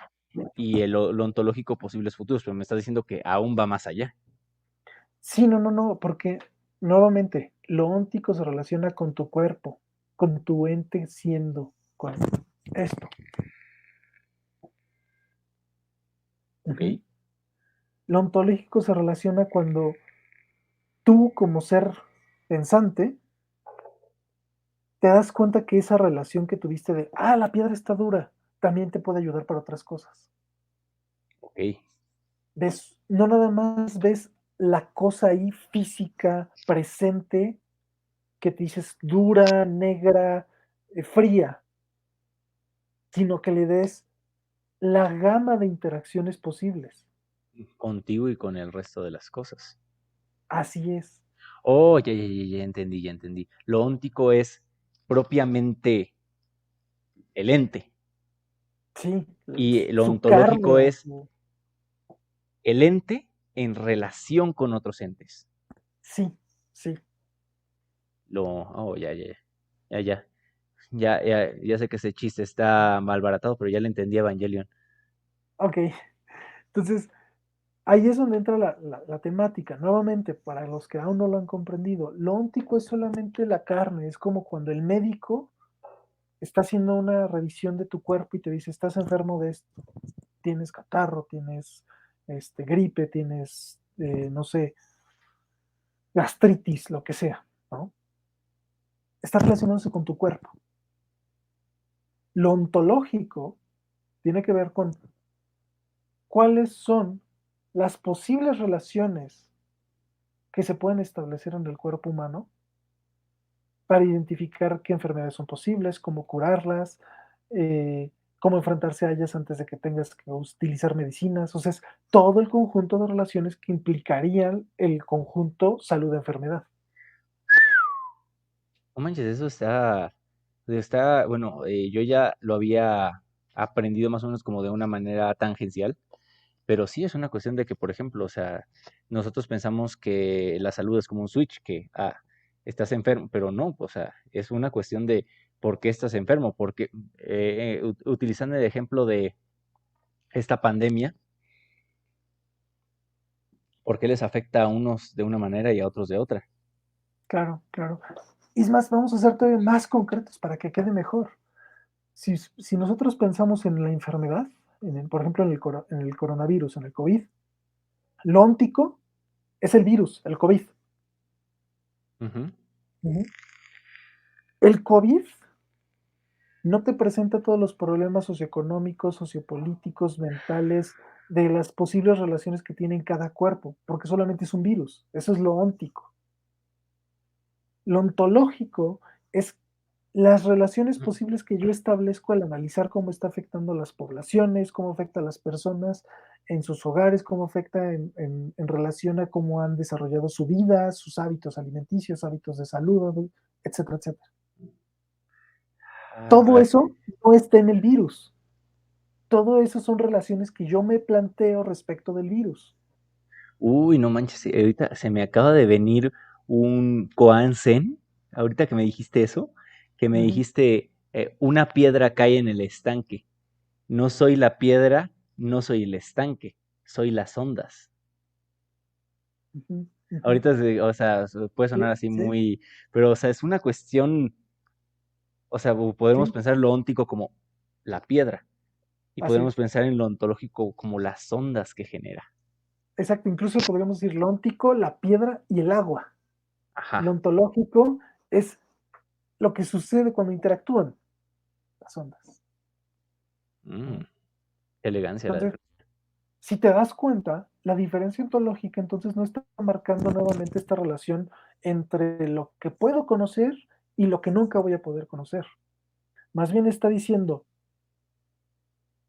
y lo ontológico, posibles futuros, pero me estás diciendo que aún va más allá. Sí, no, porque nuevamente lo óntico se relaciona con tu cuerpo, con tu ente siendo, con esto. Ok. Ujú. Lo ontológico se relaciona cuando tú, como ser pensante, te das cuenta que esa relación que tuviste de, la piedra está dura, también te puede ayudar para otras cosas. Ok. Ves, no nada más ves la cosa ahí física, presente, que te dices dura, negra, fría, sino que le des la gama de interacciones posibles. Contigo y con el resto de las cosas. Así es. Oh, ya entendí, ya entendí. Lo óntico es propiamente el ente Sí, y lo su ontológico carne, es el ente en relación con otros entes. sí, sí. Oh, ya, ya, ya sé que ese chiste está mal baratado, pero ya le entendí a Evangelion. Ok, entonces ahí es donde entra la temática. Nuevamente, para los que aún no lo han comprendido, lo óntico es solamente la carne, es como cuando el médico está haciendo una revisión de tu cuerpo y te dice, estás enfermo de esto, tienes catarro, tienes gripe, tienes, no sé, gastritis, lo que sea, ¿no? Está relacionándose con tu cuerpo. Lo ontológico tiene que ver con cuáles son las posibles relaciones que se pueden establecer en el cuerpo humano para identificar qué enfermedades son posibles, cómo curarlas, cómo enfrentarse a ellas antes de que tengas que utilizar medicinas. O sea, es todo el conjunto de relaciones que implicarían el conjunto salud-enfermedad. No manches, bueno, yo ya lo había aprendido más o menos como de una manera tangencial, pero sí es una cuestión de que, por ejemplo, o sea, nosotros pensamos que la salud es como un switch, que, estás enfermo, pero no, o sea, es una cuestión de por qué estás enfermo, porque utilizando el ejemplo de esta pandemia, ¿por qué les afecta a unos de una manera y a otros de otra? Claro, claro. Y es más, vamos a ser todavía más concretos para que quede mejor. Si nosotros pensamos en la enfermedad, por ejemplo, en el coronavirus, en el COVID, lo óntico es el virus, el COVID. Ujú. Ujú. El COVID no te presenta todos los problemas socioeconómicos, sociopolíticos, mentales, de las posibles relaciones que tiene cada cuerpo, porque solamente es un virus. Eso es lo óntico. Lo ontológico es las relaciones posibles que yo establezco al analizar cómo está afectando a las poblaciones, cómo afecta a las personas en sus hogares, cómo afecta en relación a cómo han desarrollado su vida, sus hábitos alimenticios, hábitos de salud, etcétera, etcétera. Todo Ah, eso no está en el virus. Todo eso son relaciones que yo me planteo respecto del virus. uy, no manches, ahorita se me acaba de venir un koan zen, ahorita que me dijiste eso, que me Ujú. dijiste, una piedra cae en el estanque. No soy la piedra, no soy el estanque, soy las ondas. Ujú, ujú. Ahorita, o sea, puede sonar Sí, así sí, muy, pero, o sea, es una cuestión, o sea, podemos sí, pensar lo óntico como la piedra y así podemos es. pensar en lo ontológico como las ondas que genera. Exacto, incluso podríamos decir lo óntico, la piedra y el agua. Lo Ajá. ontológico es lo que sucede cuando interactúan las ondas, Mm, ¿no? qué elegancia la Entonces, definición. si te das cuenta, la diferencia ontológica entonces no está marcando nuevamente esta relación entre lo que puedo conocer y lo que nunca voy a poder conocer. Más bien está diciendo,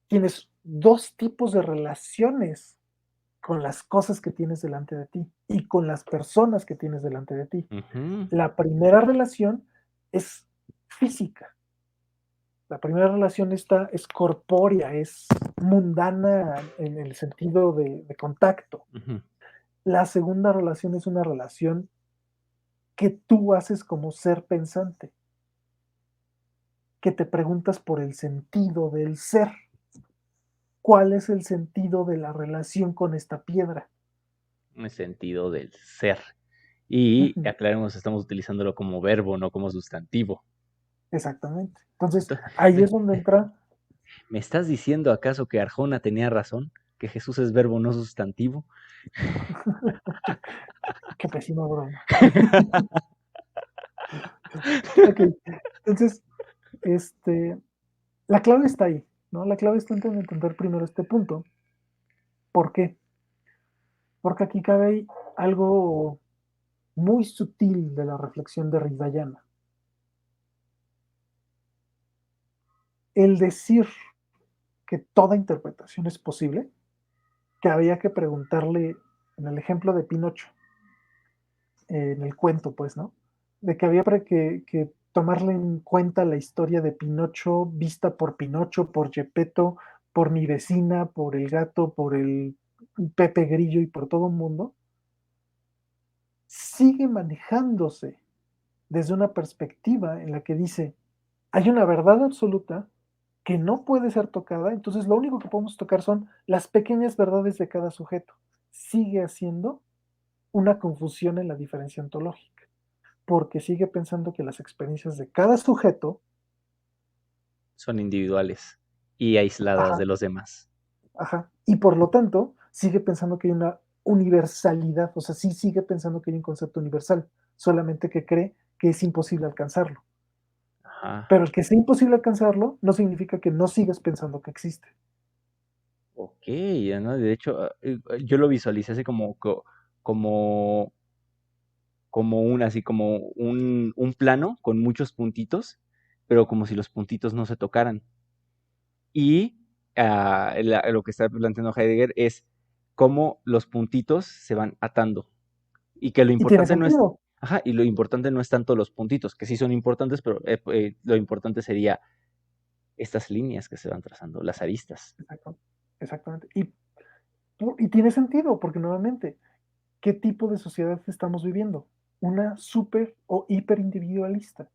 tienes dos tipos de relaciones con las cosas que tienes delante de ti y con las personas que tienes delante de ti. Ujú, La primera relación es física. La primera relación es corpórea, es mundana en el sentido de contacto. ujú. La segunda relación es una relación que tú haces como ser pensante, que te preguntas por el sentido del ser. ¿Cuál es el sentido de la relación con esta piedra? Un sentido del ser. Y Ujú, aclaremos, estamos utilizándolo como verbo, no como sustantivo. exactamente. Entonces, Ento- ahí es donde entra. ¿Me estás diciendo acaso que Arjona tenía razón? ¿Que Jesús es verbo, no sustantivo? Qué pésima broma. Ok, entonces, este, la clave está ahí, ¿no? La clave está en entender primero este punto. ¿Por qué? Porque aquí cabe algo muy sutil de la reflexión de Ridayana. El decir que toda interpretación es posible, que había que preguntarle, en el ejemplo de Pinocho, en el cuento, pues, ¿no? De que había que tomarle en cuenta la historia de Pinocho vista por Pinocho, por Gepetto, por mi vecina, por el gato, por el Pepe Grillo y por todo el mundo, sigue manejándose desde una perspectiva en la que dice, hay una verdad absoluta que no puede ser tocada, entonces lo único que podemos tocar son las pequeñas verdades de cada sujeto. Sigue haciendo una confusión en la diferencia ontológica, porque sigue pensando que las experiencias de cada sujeto, Son individuales y aisladas ajá, de los demás. ajá, y por lo tanto sigue pensando que hay una universalidad, o sea, sí sigue pensando que hay un concepto universal, solamente que cree que es imposible alcanzarlo. Ajá. Pero el que sea imposible alcanzarlo no significa que no sigas pensando que existe. Ok, ya, ¿no? De hecho, yo lo visualicé así como, como así como un plano con muchos puntitos, pero como si los puntitos no se tocaran. Y lo que está planteando Heidegger es cómo los puntitos se van atando. Y que lo Y tiene importante no es, sentido. ajá, y lo importante no es tanto los puntitos, que sí son importantes, pero lo importante sería estas líneas que se van trazando, las aristas. Exacto, exactamente. Y tiene sentido, porque nuevamente, ¿qué tipo de sociedad estamos viviendo? Una súper o hiper individualista.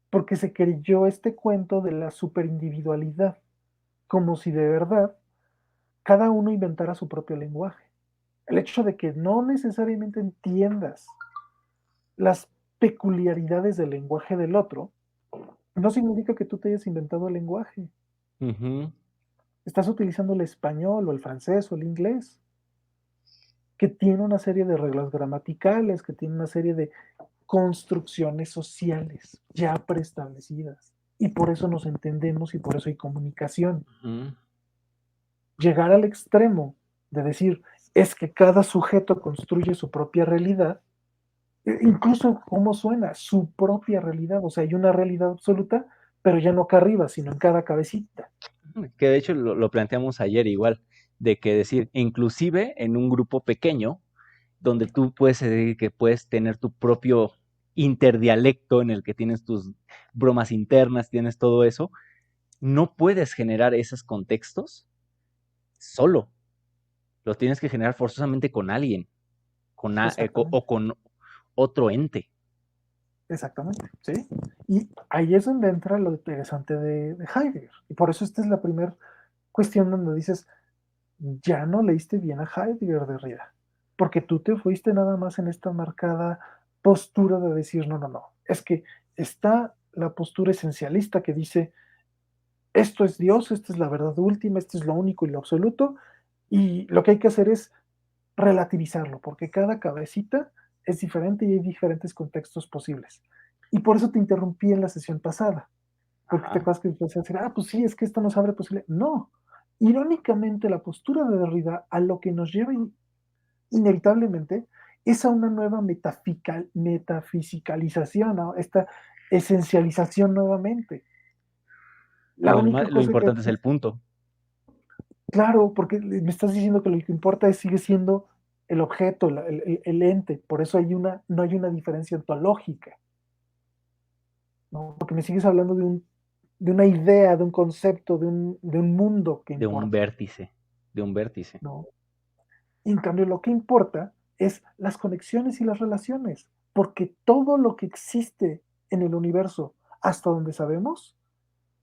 Porque se creyó este cuento de la superindividualidad, como si de verdad cada uno inventara su propio lenguaje. El hecho de que no necesariamente entiendas las peculiaridades del lenguaje del otro, no significa que tú te hayas inventado el lenguaje. Ujú, Estás utilizando el español o el francés o el inglés, que tiene una serie de reglas gramaticales, que tiene una serie de construcciones sociales ya preestablecidas. Y por eso nos entendemos y por eso hay comunicación. ujú. Llegar al extremo de decir es que cada sujeto construye su propia realidad, incluso cómo suena, su propia realidad, o sea, hay una realidad absoluta, pero ya no acá arriba, sino en cada cabecita. Que de hecho lo planteamos ayer igual, de que decir, inclusive en un grupo pequeño, donde tú puedes decir que puedes tener tu propio interdialecto en el que tienes tus bromas internas, tienes todo eso, no puedes generar esos contextos solo. Los tienes que generar forzosamente con alguien, o Exactamente, con otro ente. exactamente, ¿sí? Y ahí es donde entra lo interesante de Heidegger. Y por eso esta es la primera cuestión donde dices, ya no leíste bien a Heidegger, Derrida, porque tú te fuiste nada más en esta marcada postura de decir, no, no, no, es que está la postura esencialista que dice, esto es Dios, esta es la verdad última, esto es lo único y lo absoluto, y lo que hay que hacer es relativizarlo, porque cada cabecita es diferente y hay diferentes contextos posibles. Y por eso te interrumpí en la sesión pasada, porque te Ajá. acuerdas que empecé a decir, pues sí, es que esto nos abre posible. No, irónicamente la postura de Derrida a lo que nos lleva inevitablemente es a una nueva metafisicalización, ¿no? Esta esencialización nuevamente. La Digo, única lo cosa que importante es hace, el punto. claro, porque me estás diciendo que lo que importa es, sigue siendo el objeto, el ente, por eso no hay una diferencia ontológica, ¿no? Porque me sigues hablando de una idea, de un concepto, de un mundo que De un importa, vértice. De un vértice. ¿no? Y en cambio, lo que importa es las conexiones y las relaciones, porque todo lo que existe en el universo, hasta donde sabemos,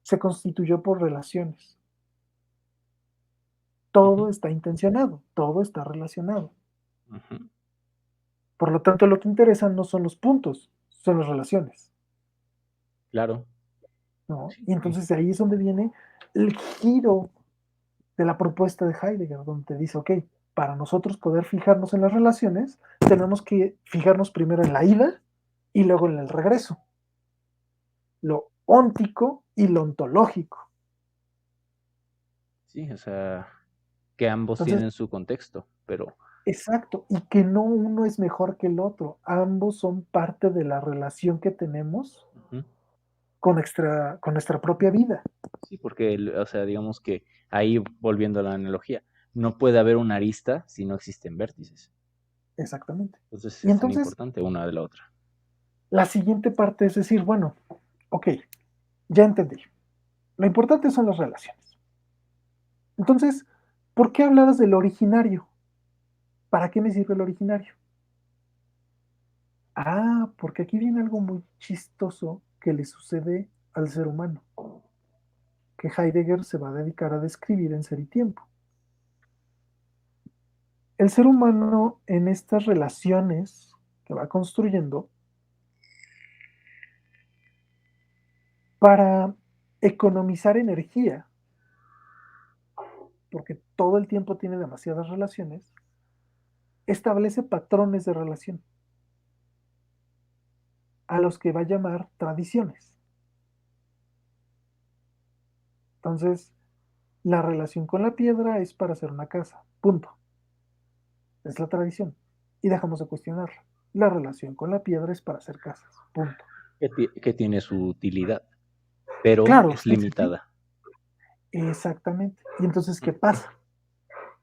se constituyó por relaciones. Ujú, Todo está intencionado, todo está relacionado. ujú. Por lo tanto, lo que interesa no son los puntos, son las relaciones, Claro. ¿no? Sí, Y entonces de ahí es donde viene el giro de la propuesta de Heidegger, donde te dice, ok, para nosotros poder fijarnos en las relaciones, tenemos que fijarnos primero en la ida y luego en el regreso, lo óntico y lo ontológico. sí, o sea, que ambos Entonces, tienen su contexto, pero exacto, y que no uno es mejor que el otro, ambos son parte de la relación que tenemos ujú. con nuestra propia vida. Sí, porque, o sea, digamos que ahí, volviendo a la analogía, no puede haber una arista si no existen vértices. Exactamente. Entonces Y es tan entonces, importante una de la otra. la siguiente parte es decir, bueno, ok, ya entendí. Lo importante son las relaciones. Entonces, ¿por qué hablabas del originario? ¿Para qué me sirve el originario? Porque aquí viene algo muy chistoso que le sucede al ser humano, que Heidegger se va a dedicar a describir en Ser y Tiempo. El ser humano en estas relaciones que va construyendo, para economizar energía, porque todo el tiempo tiene demasiadas relaciones, establece patrones de relación a los que va a llamar tradiciones. Entonces, la relación con la piedra es para hacer una casa, punto. Es la tradición. Y dejamos de cuestionarla. La relación con la piedra es para hacer casas, punto. Que tiene su utilidad, pero Claro, es sí, sí, sí. limitada. Exactamente. Y entonces, ¿qué pasa?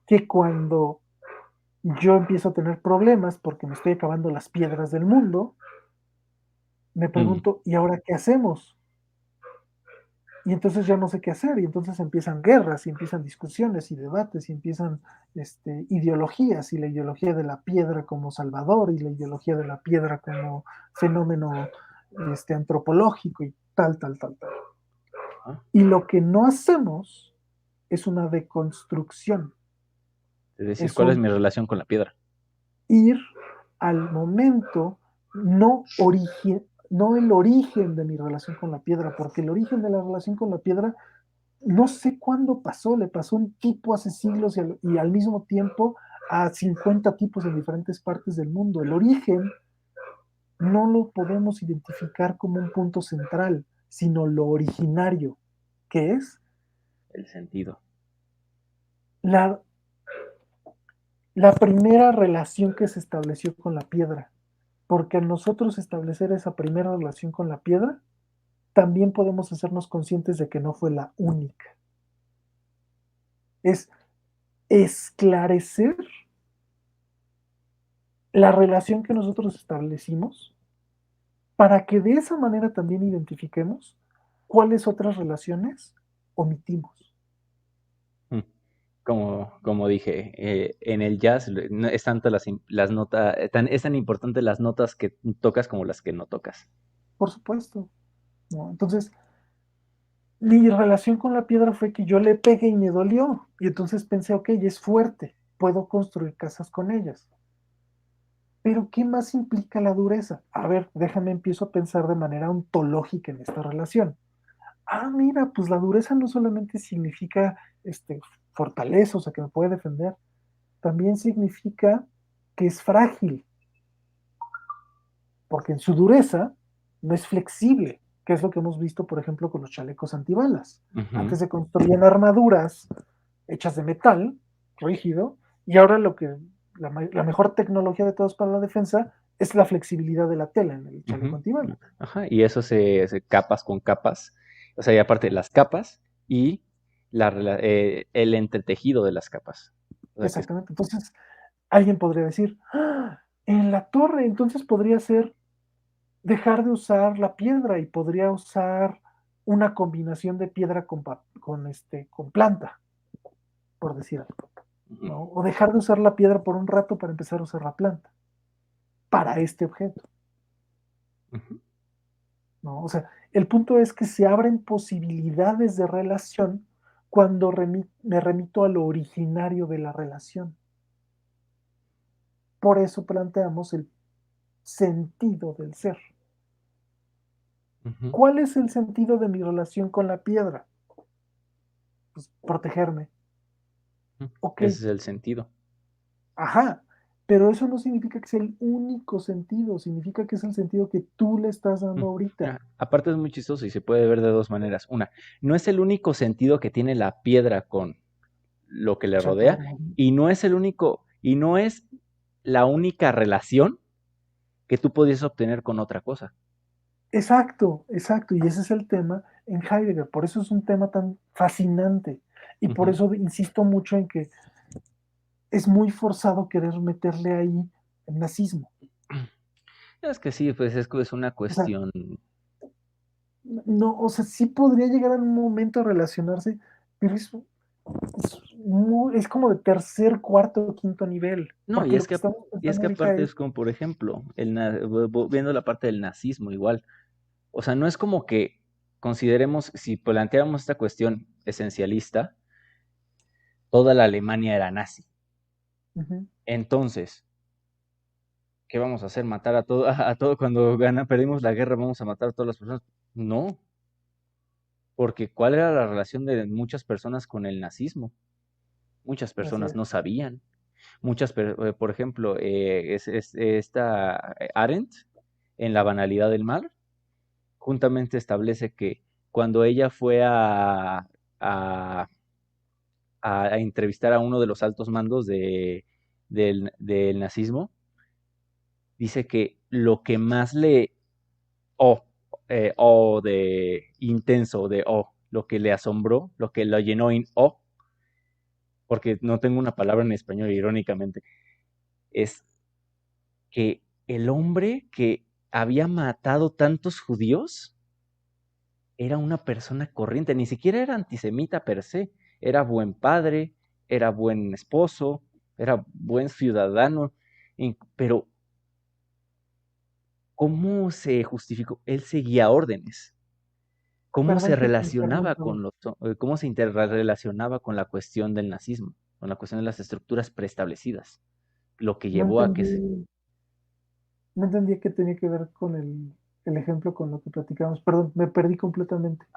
Que cuando yo empiezo a tener problemas porque me estoy acabando las piedras del mundo, me Mm, pregunto, ¿y ahora qué hacemos? Y entonces ya no sé qué hacer, y entonces empiezan guerras, y empiezan discusiones y debates, y empiezan ideologías, y la ideología de la piedra como salvador, y la ideología de la piedra como fenómeno antropológico, y tal, tal, tal, tal. ajá. Y lo que no hacemos es una deconstrucción, Es decir, es ¿cuál es un mi relación con la piedra? ir al momento, no el origen de mi relación con la piedra, porque el origen de la relación con la piedra no sé cuándo pasó, le pasó un tipo hace siglos y al mismo tiempo a 50 tipos en diferentes partes del mundo. El origen no lo podemos identificar como un punto central, sino lo originario, que es El sentido. la, la primera relación que se estableció con la piedra. Porque al nosotros establecer esa primera relación con la piedra, también podemos hacernos conscientes de que no fue la única. Es esclarecer la relación que nosotros establecimos para que de esa manera también identifiquemos cuáles otras relaciones omitimos. Mm. Como dije, en el jazz es tanto las notas, es tan importante las notas que tocas como las que no tocas. Por supuesto, ¿no? Entonces, Mi relación con la piedra fue que yo le pegué y me dolió. Y entonces pensé, ok, es fuerte, puedo construir casas con ellas. Pero ¿qué más implica la dureza? A ver, déjame empiezo a pensar de manera ontológica en esta relación. Ah, mira, pues la dureza no solamente significa fortaleza, o sea, que me puede defender, también significa que es frágil, porque en su dureza no es flexible, que es lo que hemos visto, por ejemplo, con los chalecos antibalas. Ujú, Antes se construían armaduras hechas de metal, rígido, y ahora la mejor tecnología de todos para la defensa es la flexibilidad de la tela en el chaleco ujú. antibalas. Ajá, y eso se capas con capas, o sea, y aparte las capas y el entretejido de las capas. O sea, que es, Exactamente. Entonces, alguien podría decir, "Ah, en la torre, entonces podría ser dejar de usar la piedra y podría usar una combinación de piedra con planta, por decir algo, ujú, ¿no? O dejar de usar la piedra por un rato para empezar a usar la planta para este objeto, ujú. ¿no? O sea, el punto es que se abren posibilidades de relación cuando me remito a lo originario de la relación. Por eso planteamos el sentido del ser. Ujú, ¿Cuál es el sentido de mi relación con la piedra? Pues protegerme. ujú. Ok, Ese es el sentido. ajá, pero eso no significa que sea el único sentido, significa que es el sentido que tú le estás Mm. dando ahorita. Aparte es muy chistoso y se puede ver de dos maneras. Una, no es el único sentido que tiene la piedra con lo que le Su rodea entorno. y no es el único, y no es la única relación que tú podías obtener con otra cosa. Exacto, exacto, y ese es el tema en Heidegger, por eso es un tema tan fascinante y por Ujú. eso insisto mucho en que es muy forzado querer meterle ahí el nazismo. Es que sí, pues es una O sea, cuestión. no, o sea, sí podría llegar en un momento a relacionarse, pero es como de tercer, cuarto, quinto nivel, No, porque lo que estamos y es pensando que ahorita aparte es, es como, por ejemplo, viendo la parte del nazismo igual. O sea, no es como que consideremos, si planteáramos esta cuestión esencialista, toda la Alemania era nazi. ujú, Entonces, ¿qué vamos a hacer? ¿Matar a todo, a todo cuando perdimos la guerra, vamos a matar a todas las personas? No, porque ¿cuál era la relación de muchas personas con el nazismo? Muchas así personas es. no sabían. Por ejemplo, esta Arendt, en La banalidad del mal, juntamente establece que cuando ella fue a, a entrevistar a uno de los altos mandos del nazismo, dice que lo que más o, o de intenso, de lo que le asombró, lo que lo llenó en porque no tengo una palabra en español, irónicamente, es que el hombre que había matado tantos judíos era una persona corriente, ni siquiera era antisemita per se, era buen padre, era buen esposo, era buen ciudadano, pero ¿cómo se justificó? Él seguía órdenes. ¿Cómo se Perdón que te relacionaba interrumpa. con cómo se interrelacionaba con la cuestión del nazismo, con la cuestión de las estructuras preestablecidas? Lo que No llevó a que entendí, no entendí qué tenía que ver con el ejemplo con lo que platicamos. Perdón, me perdí completamente.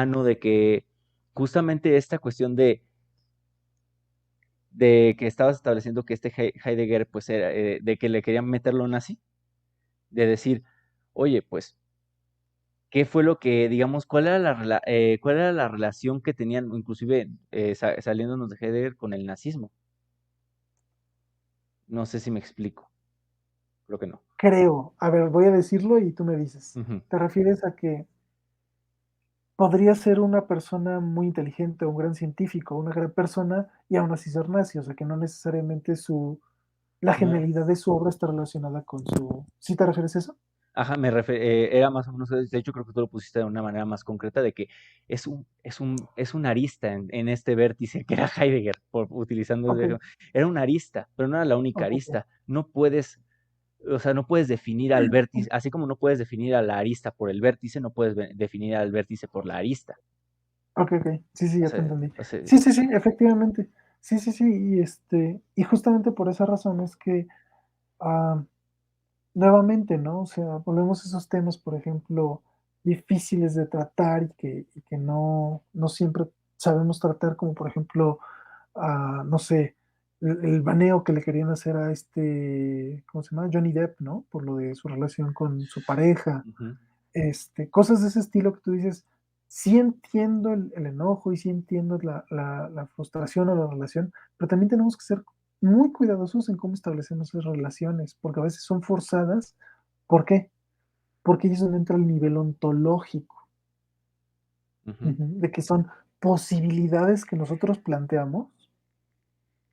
no, de que justamente esta cuestión de que estabas estableciendo que este Heidegger, pues, era, de que le querían meterlo nazi, de decir, oye, pues, ¿qué fue lo que, digamos, cuál era la relación que tenían, inclusive saliéndonos de Heidegger con el nazismo? No sé si me explico, creo que no. Creo, a ver, voy a decirlo y tú me dices. Ujú. ¿Te refieres a que podría ser una persona muy inteligente, un gran científico, una gran persona y aún así ser nazi? O sea, que no necesariamente la No. genialidad de su obra está relacionada con su... ¿Sí te refieres a eso? Ajá, era más o menos, de hecho creo que tú lo pusiste de una manera más concreta, de que es un arista en este vértice que era Heidegger, utilizando, Ok, era una arista, pero no era la única ok. arista. No puedes, o sea, no puedes definir al vértice, así como no puedes definir a la arista por el vértice, no puedes definir al vértice por la arista. Ok, ok. Sí, sí, O ya te sea, entendí. o sea, Sí, sí, sí, efectivamente. Sí, sí, sí. Y justamente por esa razón es que, ah, nuevamente, ¿no? O sea, volvemos a esos temas, por ejemplo, difíciles de tratar y que no siempre sabemos tratar, como por ejemplo, no sé, el baneo que le querían hacer a ¿cómo se llama? Johnny Depp, ¿no? Por lo de su relación con su pareja. ujú, Cosas de ese estilo que tú dices, sí entiendo el enojo y sí entiendo la frustración o la relación, pero también tenemos que ser muy cuidadosos en cómo establecemos esas relaciones, porque a veces son forzadas. ¿Por qué? Porque ahí es donde entra el nivel ontológico, ujú, de que son posibilidades que nosotros planteamos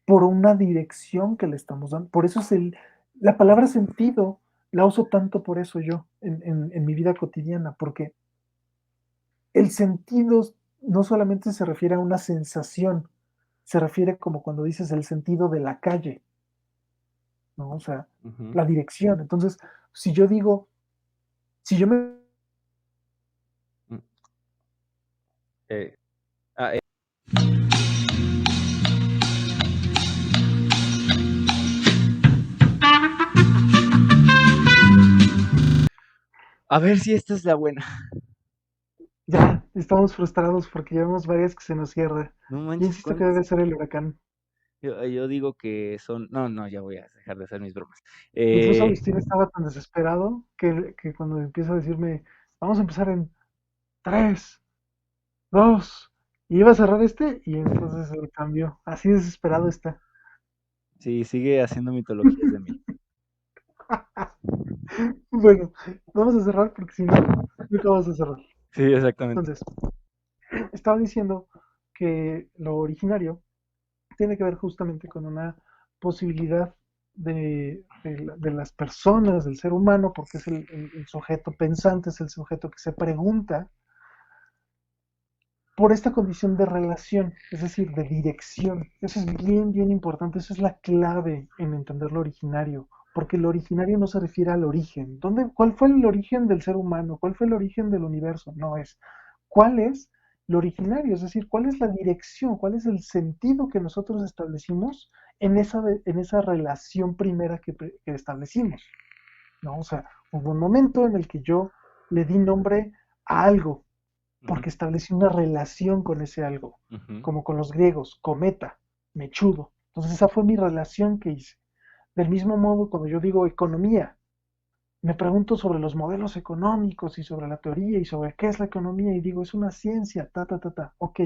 por una dirección que le estamos dando. Por eso es la palabra sentido, la uso tanto por eso yo en mi vida cotidiana, porque el sentido no solamente se refiere a una sensación, se refiere como cuando dices el sentido de la calle, ¿no? O sea, ujú. la dirección. Entonces, si yo digo, si yo me Mm, eh, ah, a ver si esta es la buena. ya estamos frustrados porque llevamos varias que se nos cierra. No Yo manches, insisto que ¿cuántas? debe ser el huracán. Yo digo que son. No, no, ya voy a dejar de hacer mis bromas. Incluso Eh, Agustín estaba tan desesperado que cuando empieza a decirme, vamos a empezar en 3, 2, y iba a cerrar y entonces el cambio. Así desesperado está. sí, sigue haciendo mitologías de mí. Bueno, vamos a cerrar porque si no, nunca vamos a cerrar. Sí, exactamente. Entonces, estaba diciendo que lo originario tiene que ver justamente con una posibilidad de las personas, del ser humano, porque es el sujeto pensante, es el sujeto que se pregunta por esta condición de relación, es decir, de dirección. Eso es bien, bien importante, eso es la clave en entender lo originario, porque lo originario no se refiere al origen. ¿Cuál fue el origen del ser humano? ¿Cuál fue el origen del universo? No es. ¿Cuál es lo originario? Es decir, ¿cuál es la dirección? ¿Cuál es el sentido que nosotros establecimos en esa relación primera que establecimos? ¿No? O sea, hubo un momento en el que yo le di nombre a algo, Ujú, porque establecí una relación con ese algo, ujú. como con los griegos, cometa, mechudo. Entonces esa fue mi relación que hice. Del mismo modo, cuando yo digo economía, me pregunto sobre los modelos económicos y sobre la teoría y sobre qué es la economía y digo, es una ciencia, ta, ta, ta, ta, ok,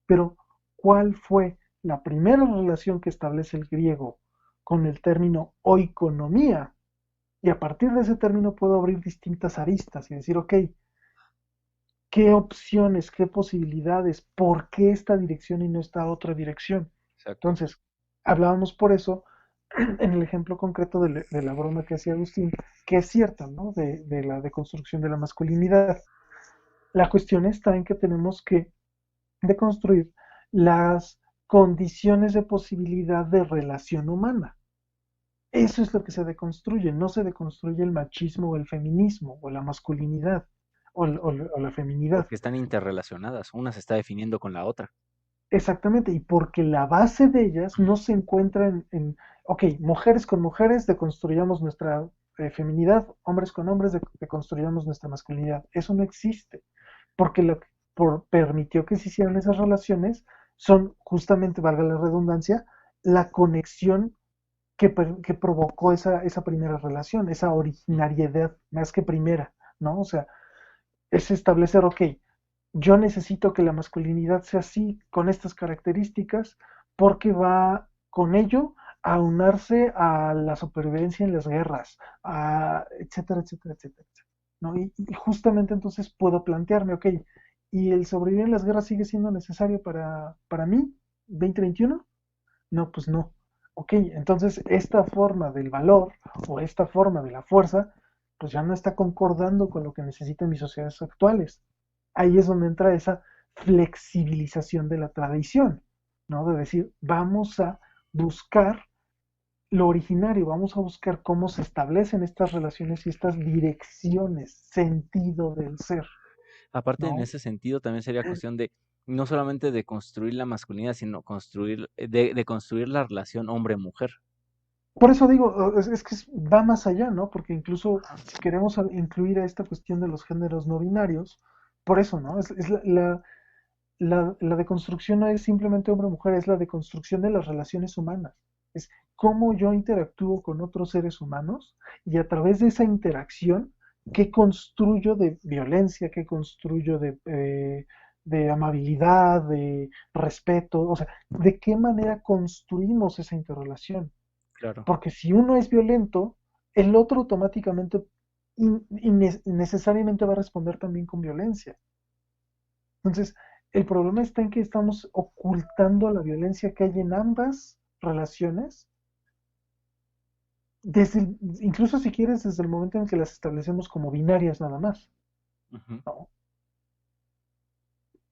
pero ¿cuál fue la primera relación que establece el griego con el término oikonomía? Y a partir de ese término puedo abrir distintas aristas y decir, ok, qué opciones, qué posibilidades, por qué esta dirección y no esta otra dirección. Exacto. Entonces, hablábamos por eso en el ejemplo concreto de la broma que hacía Agustín, que es cierta, ¿no? De la deconstrucción de la masculinidad. La cuestión está en que tenemos que deconstruir las condiciones de posibilidad de relación humana. Eso es lo que se deconstruye, no se deconstruye el machismo o el feminismo o la masculinidad o la feminidad. Porque están interrelacionadas. Una se está definiendo con la otra. Exactamente, y porque la base de ellas no se encuentra ok, mujeres con mujeres deconstruyamos nuestra feminidad, hombres con hombres deconstruyamos nuestra masculinidad. Eso no existe, porque lo que permitió que se hicieran esas relaciones son justamente, valga la redundancia, la conexión que provocó esa primera relación, esa Mm, originariedad más que primera, ¿no? O sea, es establecer, ok, yo necesito que la masculinidad sea así, con estas características, porque va con ello a unarse a la supervivencia en las guerras, etcétera, etcétera, etcétera. ¿No? Y justamente entonces puedo plantearme, ok, ¿y el sobrevivir en las guerras sigue siendo necesario para mí, 2021? No, pues no. Ok, entonces esta forma del valor o esta forma de la fuerza, pues ya no está concordando con lo que necesitan mis sociedades actuales. Ahí es donde entra esa flexibilización de la tradición, ¿no? De decir, vamos a buscar lo originario, vamos a buscar cómo se establecen estas relaciones y estas direcciones, sentido del ser, Aparte, en ¿no? ese sentido, también sería cuestión de, No solamente de construir la masculinidad, sino de construir la relación hombre-mujer. Por eso digo, es que va más allá, ¿no? Porque incluso si queremos incluir a esta cuestión de los géneros no binarios, por eso, ¿no? Es la deconstrucción no es simplemente hombre-mujer, es la deconstrucción de las relaciones humanas. Es cómo yo interactúo con otros seres humanos y a través de esa interacción, qué construyo de violencia, qué construyo de amabilidad, de respeto, o sea, de qué manera construimos esa interrelación. Claro, Porque si uno es violento, el otro automáticamente necesariamente va a responder también con violencia. Entonces, el problema está en que estamos ocultando la violencia que hay en ambas relaciones, incluso si quieres, desde el momento en que las establecemos como binarias nada más. ujú, ¿No?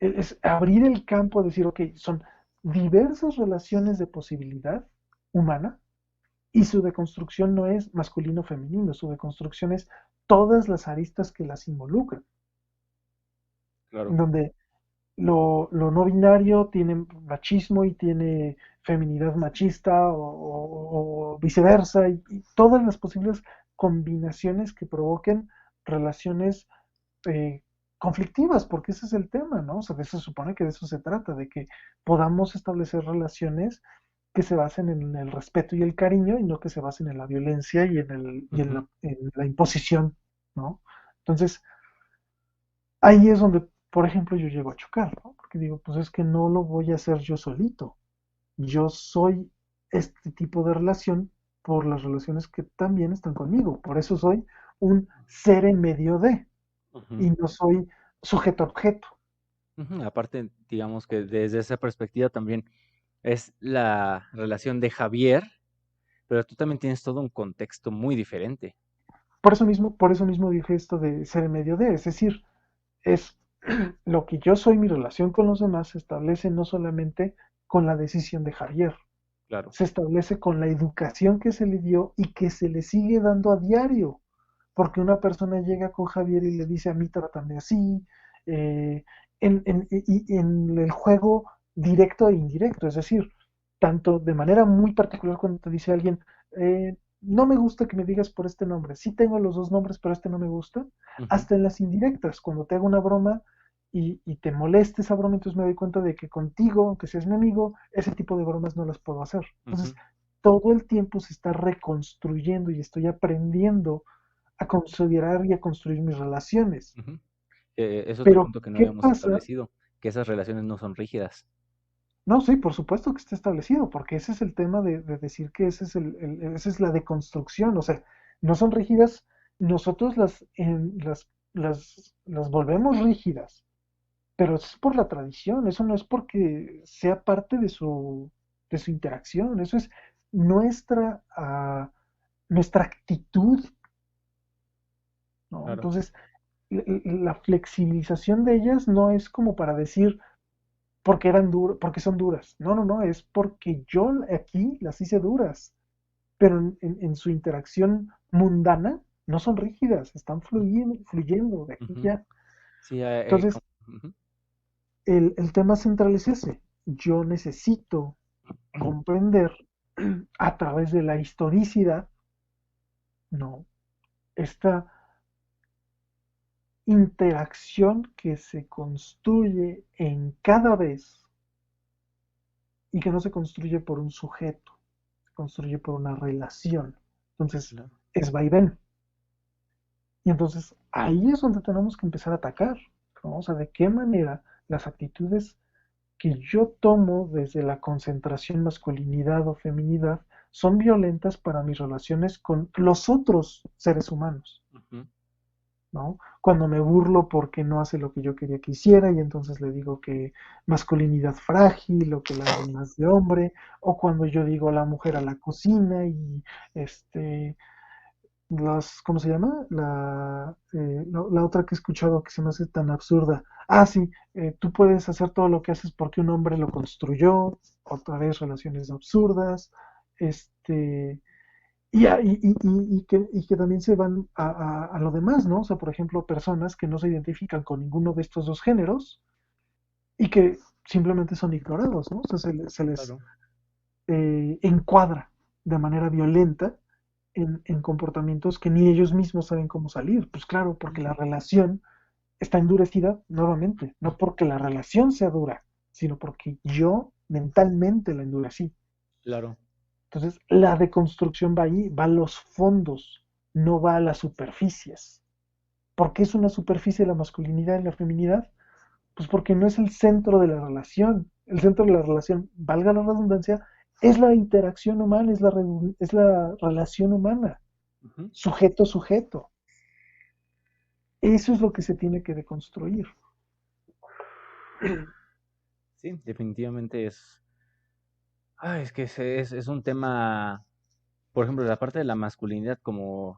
Es abrir el campo, decir, ok, son diversas relaciones de posibilidad humana y su deconstrucción no es masculino-femenino, su deconstrucción es todas las aristas que las involucran, claro. donde lo no binario tiene machismo y tiene feminidad machista o viceversa, y todas las posibles combinaciones que provoquen relaciones eh, conflictivas, porque ese es el tema, ¿no? O sea, se supone que de eso se trata, de que podamos establecer relaciones que se basen en el respeto y el cariño y no que se basen en la violencia y Ujú, en la imposición, ¿no? Entonces, ahí es donde, por ejemplo, yo llego a chocar, ¿no? Porque digo, pues es que no lo voy a hacer yo solito. Yo soy este tipo de relación por las relaciones que también están conmigo. Por eso soy un ser en medio de ujú, y no soy sujeto-objeto. ujú. Aparte, digamos que desde esa perspectiva también es la relación de Javier, pero tú también tienes todo un contexto muy diferente. Por eso mismo dije esto de ser en medio de, es decir, es lo que yo soy, mi relación con los demás se establece no solamente con la decisión de Javier, Claro. se establece con la educación que se le dio y que se le sigue dando a diario. Porque una persona llega con Javier y le dice a mí trátame así, eh, y en el juego directo e indirecto, es decir, tanto de manera muy particular cuando te dice alguien, no me gusta que me digas por este nombre, sí tengo los dos nombres, pero este no me gusta, Ujú, hasta en las indirectas, cuando te hago una broma y te molesta esa broma, entonces me doy cuenta de que contigo, aunque seas mi amigo, ese tipo de bromas no las puedo hacer. Entonces, ujú, todo el tiempo se está reconstruyendo y estoy aprendiendo a considerar y a construir mis relaciones. ujú. Es otro Pero, punto que no ¿qué habíamos pasa? establecido, que esas relaciones no son rígidas. No, sí, por supuesto que está establecido, porque ese es el tema de decir que ese es esa es la deconstrucción, o sea, no son rígidas, nosotros las volvemos rígidas, pero eso es por la tradición, eso no es porque sea parte de su interacción, eso es nuestra, nuestra actitud, ¿no? Claro. Entonces, la flexibilización de ellas no es como para decir porque son duras. No, no, no, es porque yo aquí las hice duras, pero en su interacción mundana no son rígidas, están fluyendo de aquí Ujú. ya. Sí, Entonces, ujú, el tema central es ese. Yo necesito comprender a través de la historicidad, ¿no? Esta interacción que se construye en cada vez y que no se construye por un sujeto, se construye por una relación. Entonces, claro. es vaivén. Y entonces ahí es donde tenemos que empezar a atacar, ¿no? O sea, de qué manera las actitudes que yo tomo desde la concentración masculinidad o feminidad son violentas para mis relaciones con los otros seres humanos. Ujú, ¿No? Cuando me burlo porque no hace lo que yo quería que hiciera y entonces le digo que masculinidad frágil o que la hago más de hombre, o cuando yo digo la mujer a la cocina y este, ¿cómo se llama? La otra que he escuchado que se me hace tan absurda. Ah, sí, tú puedes hacer todo lo que haces porque un hombre lo construyó, otra vez relaciones absurdas, este, y que también se van a lo demás, ¿no? O sea, por ejemplo, personas que no se identifican con ninguno de estos dos géneros y que simplemente son ignorados, ¿no? O sea, se les Claro. encuadra de manera violenta en comportamientos que ni ellos mismos saben cómo salir. Pues claro, porque la Ujú. relación está endurecida nuevamente, no porque la relación sea dura, sino porque yo mentalmente la endurecí. Claro. Entonces, la deconstrucción va ahí, va a los fondos, no va a las superficies. ¿Por qué es una superficie la masculinidad y la feminidad? Pues porque no es el centro de la relación. El centro de la relación, valga la redundancia, es la interacción humana, es la relación humana, Ujú. sujeto-sujeto. Eso es lo que se tiene que deconstruir. Sí, definitivamente es. Es que es un tema, por ejemplo, la parte de la masculinidad como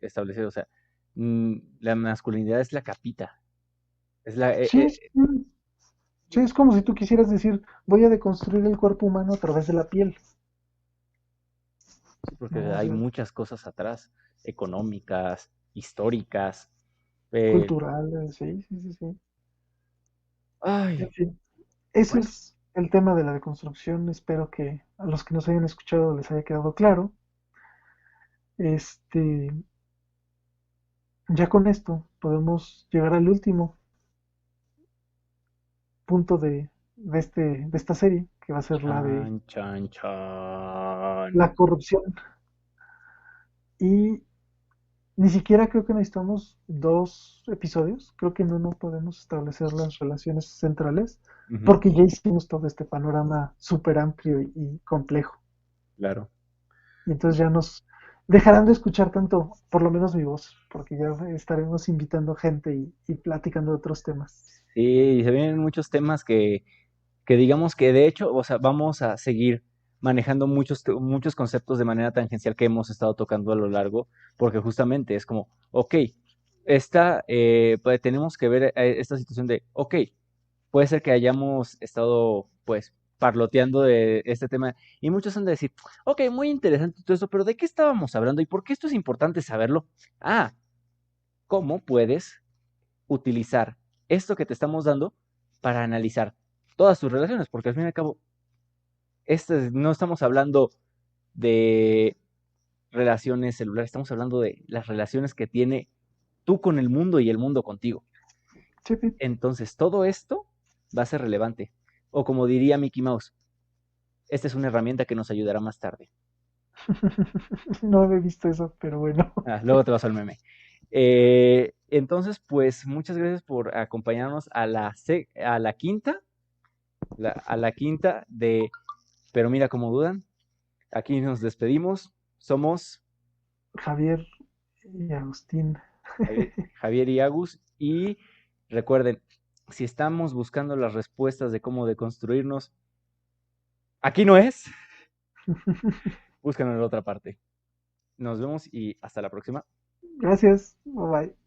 establecido, o sea, la masculinidad es la capita, es Sí, sí, sí, es como si tú quisieras decir, voy a deconstruir el cuerpo humano a través de la piel. sí, porque ¿No? O hay sea, muchas cosas atrás, económicas, históricas. eh, cultural, sí, sí, sí, sí. ay, En fin, ese bueno, es el tema de la deconstrucción. Espero que a los que nos hayan escuchado les haya quedado claro. Este, ya con esto podemos llegar al último punto de esta serie, que va a ser la de chan, chan, chan. la corrupción. Y ni siquiera creo que necesitamos dos episodios. Creo que no podemos establecer las relaciones centrales, Ujú, porque ya hicimos todo este panorama súper amplio y complejo. claro. Y entonces ya nos dejarán de escuchar tanto, por lo menos mi voz, porque ya estaremos invitando gente y platicando de otros temas. Sí, se vienen muchos temas que digamos que de hecho, o sea, vamos a seguir manejando muchos conceptos de manera tangencial que hemos estado tocando a lo largo, porque justamente es como, ok, pues, tenemos que ver esta situación de, ok, puede ser que hayamos estado, pues, parloteando de este tema, y muchos han de decir, ok, muy interesante todo esto, pero ¿de qué estábamos hablando y por qué esto es importante saberlo? Ah, ¿cómo puedes utilizar esto que te estamos dando para analizar todas tus relaciones? Porque al fin y al cabo, no estamos hablando de relaciones celulares, estamos hablando de las relaciones que tiene tú con el mundo y el mundo contigo. Sí, Entonces, todo esto va a ser relevante. O como diría Mickey Mouse, esta es una herramienta que nos ayudará más tarde. no había visto eso, pero bueno. Luego te vas al meme. Entonces, pues muchas gracias por acompañarnos a la quinta, a la quinta de Pero mira cómo dudan. Aquí nos despedimos. Somos Javier y Agustín. Javier y Agus. Y recuerden, si estamos buscando las respuestas de cómo deconstruirnos, aquí no es. Búscanos en la otra parte. Nos vemos y hasta la próxima. Gracias. Bye bye.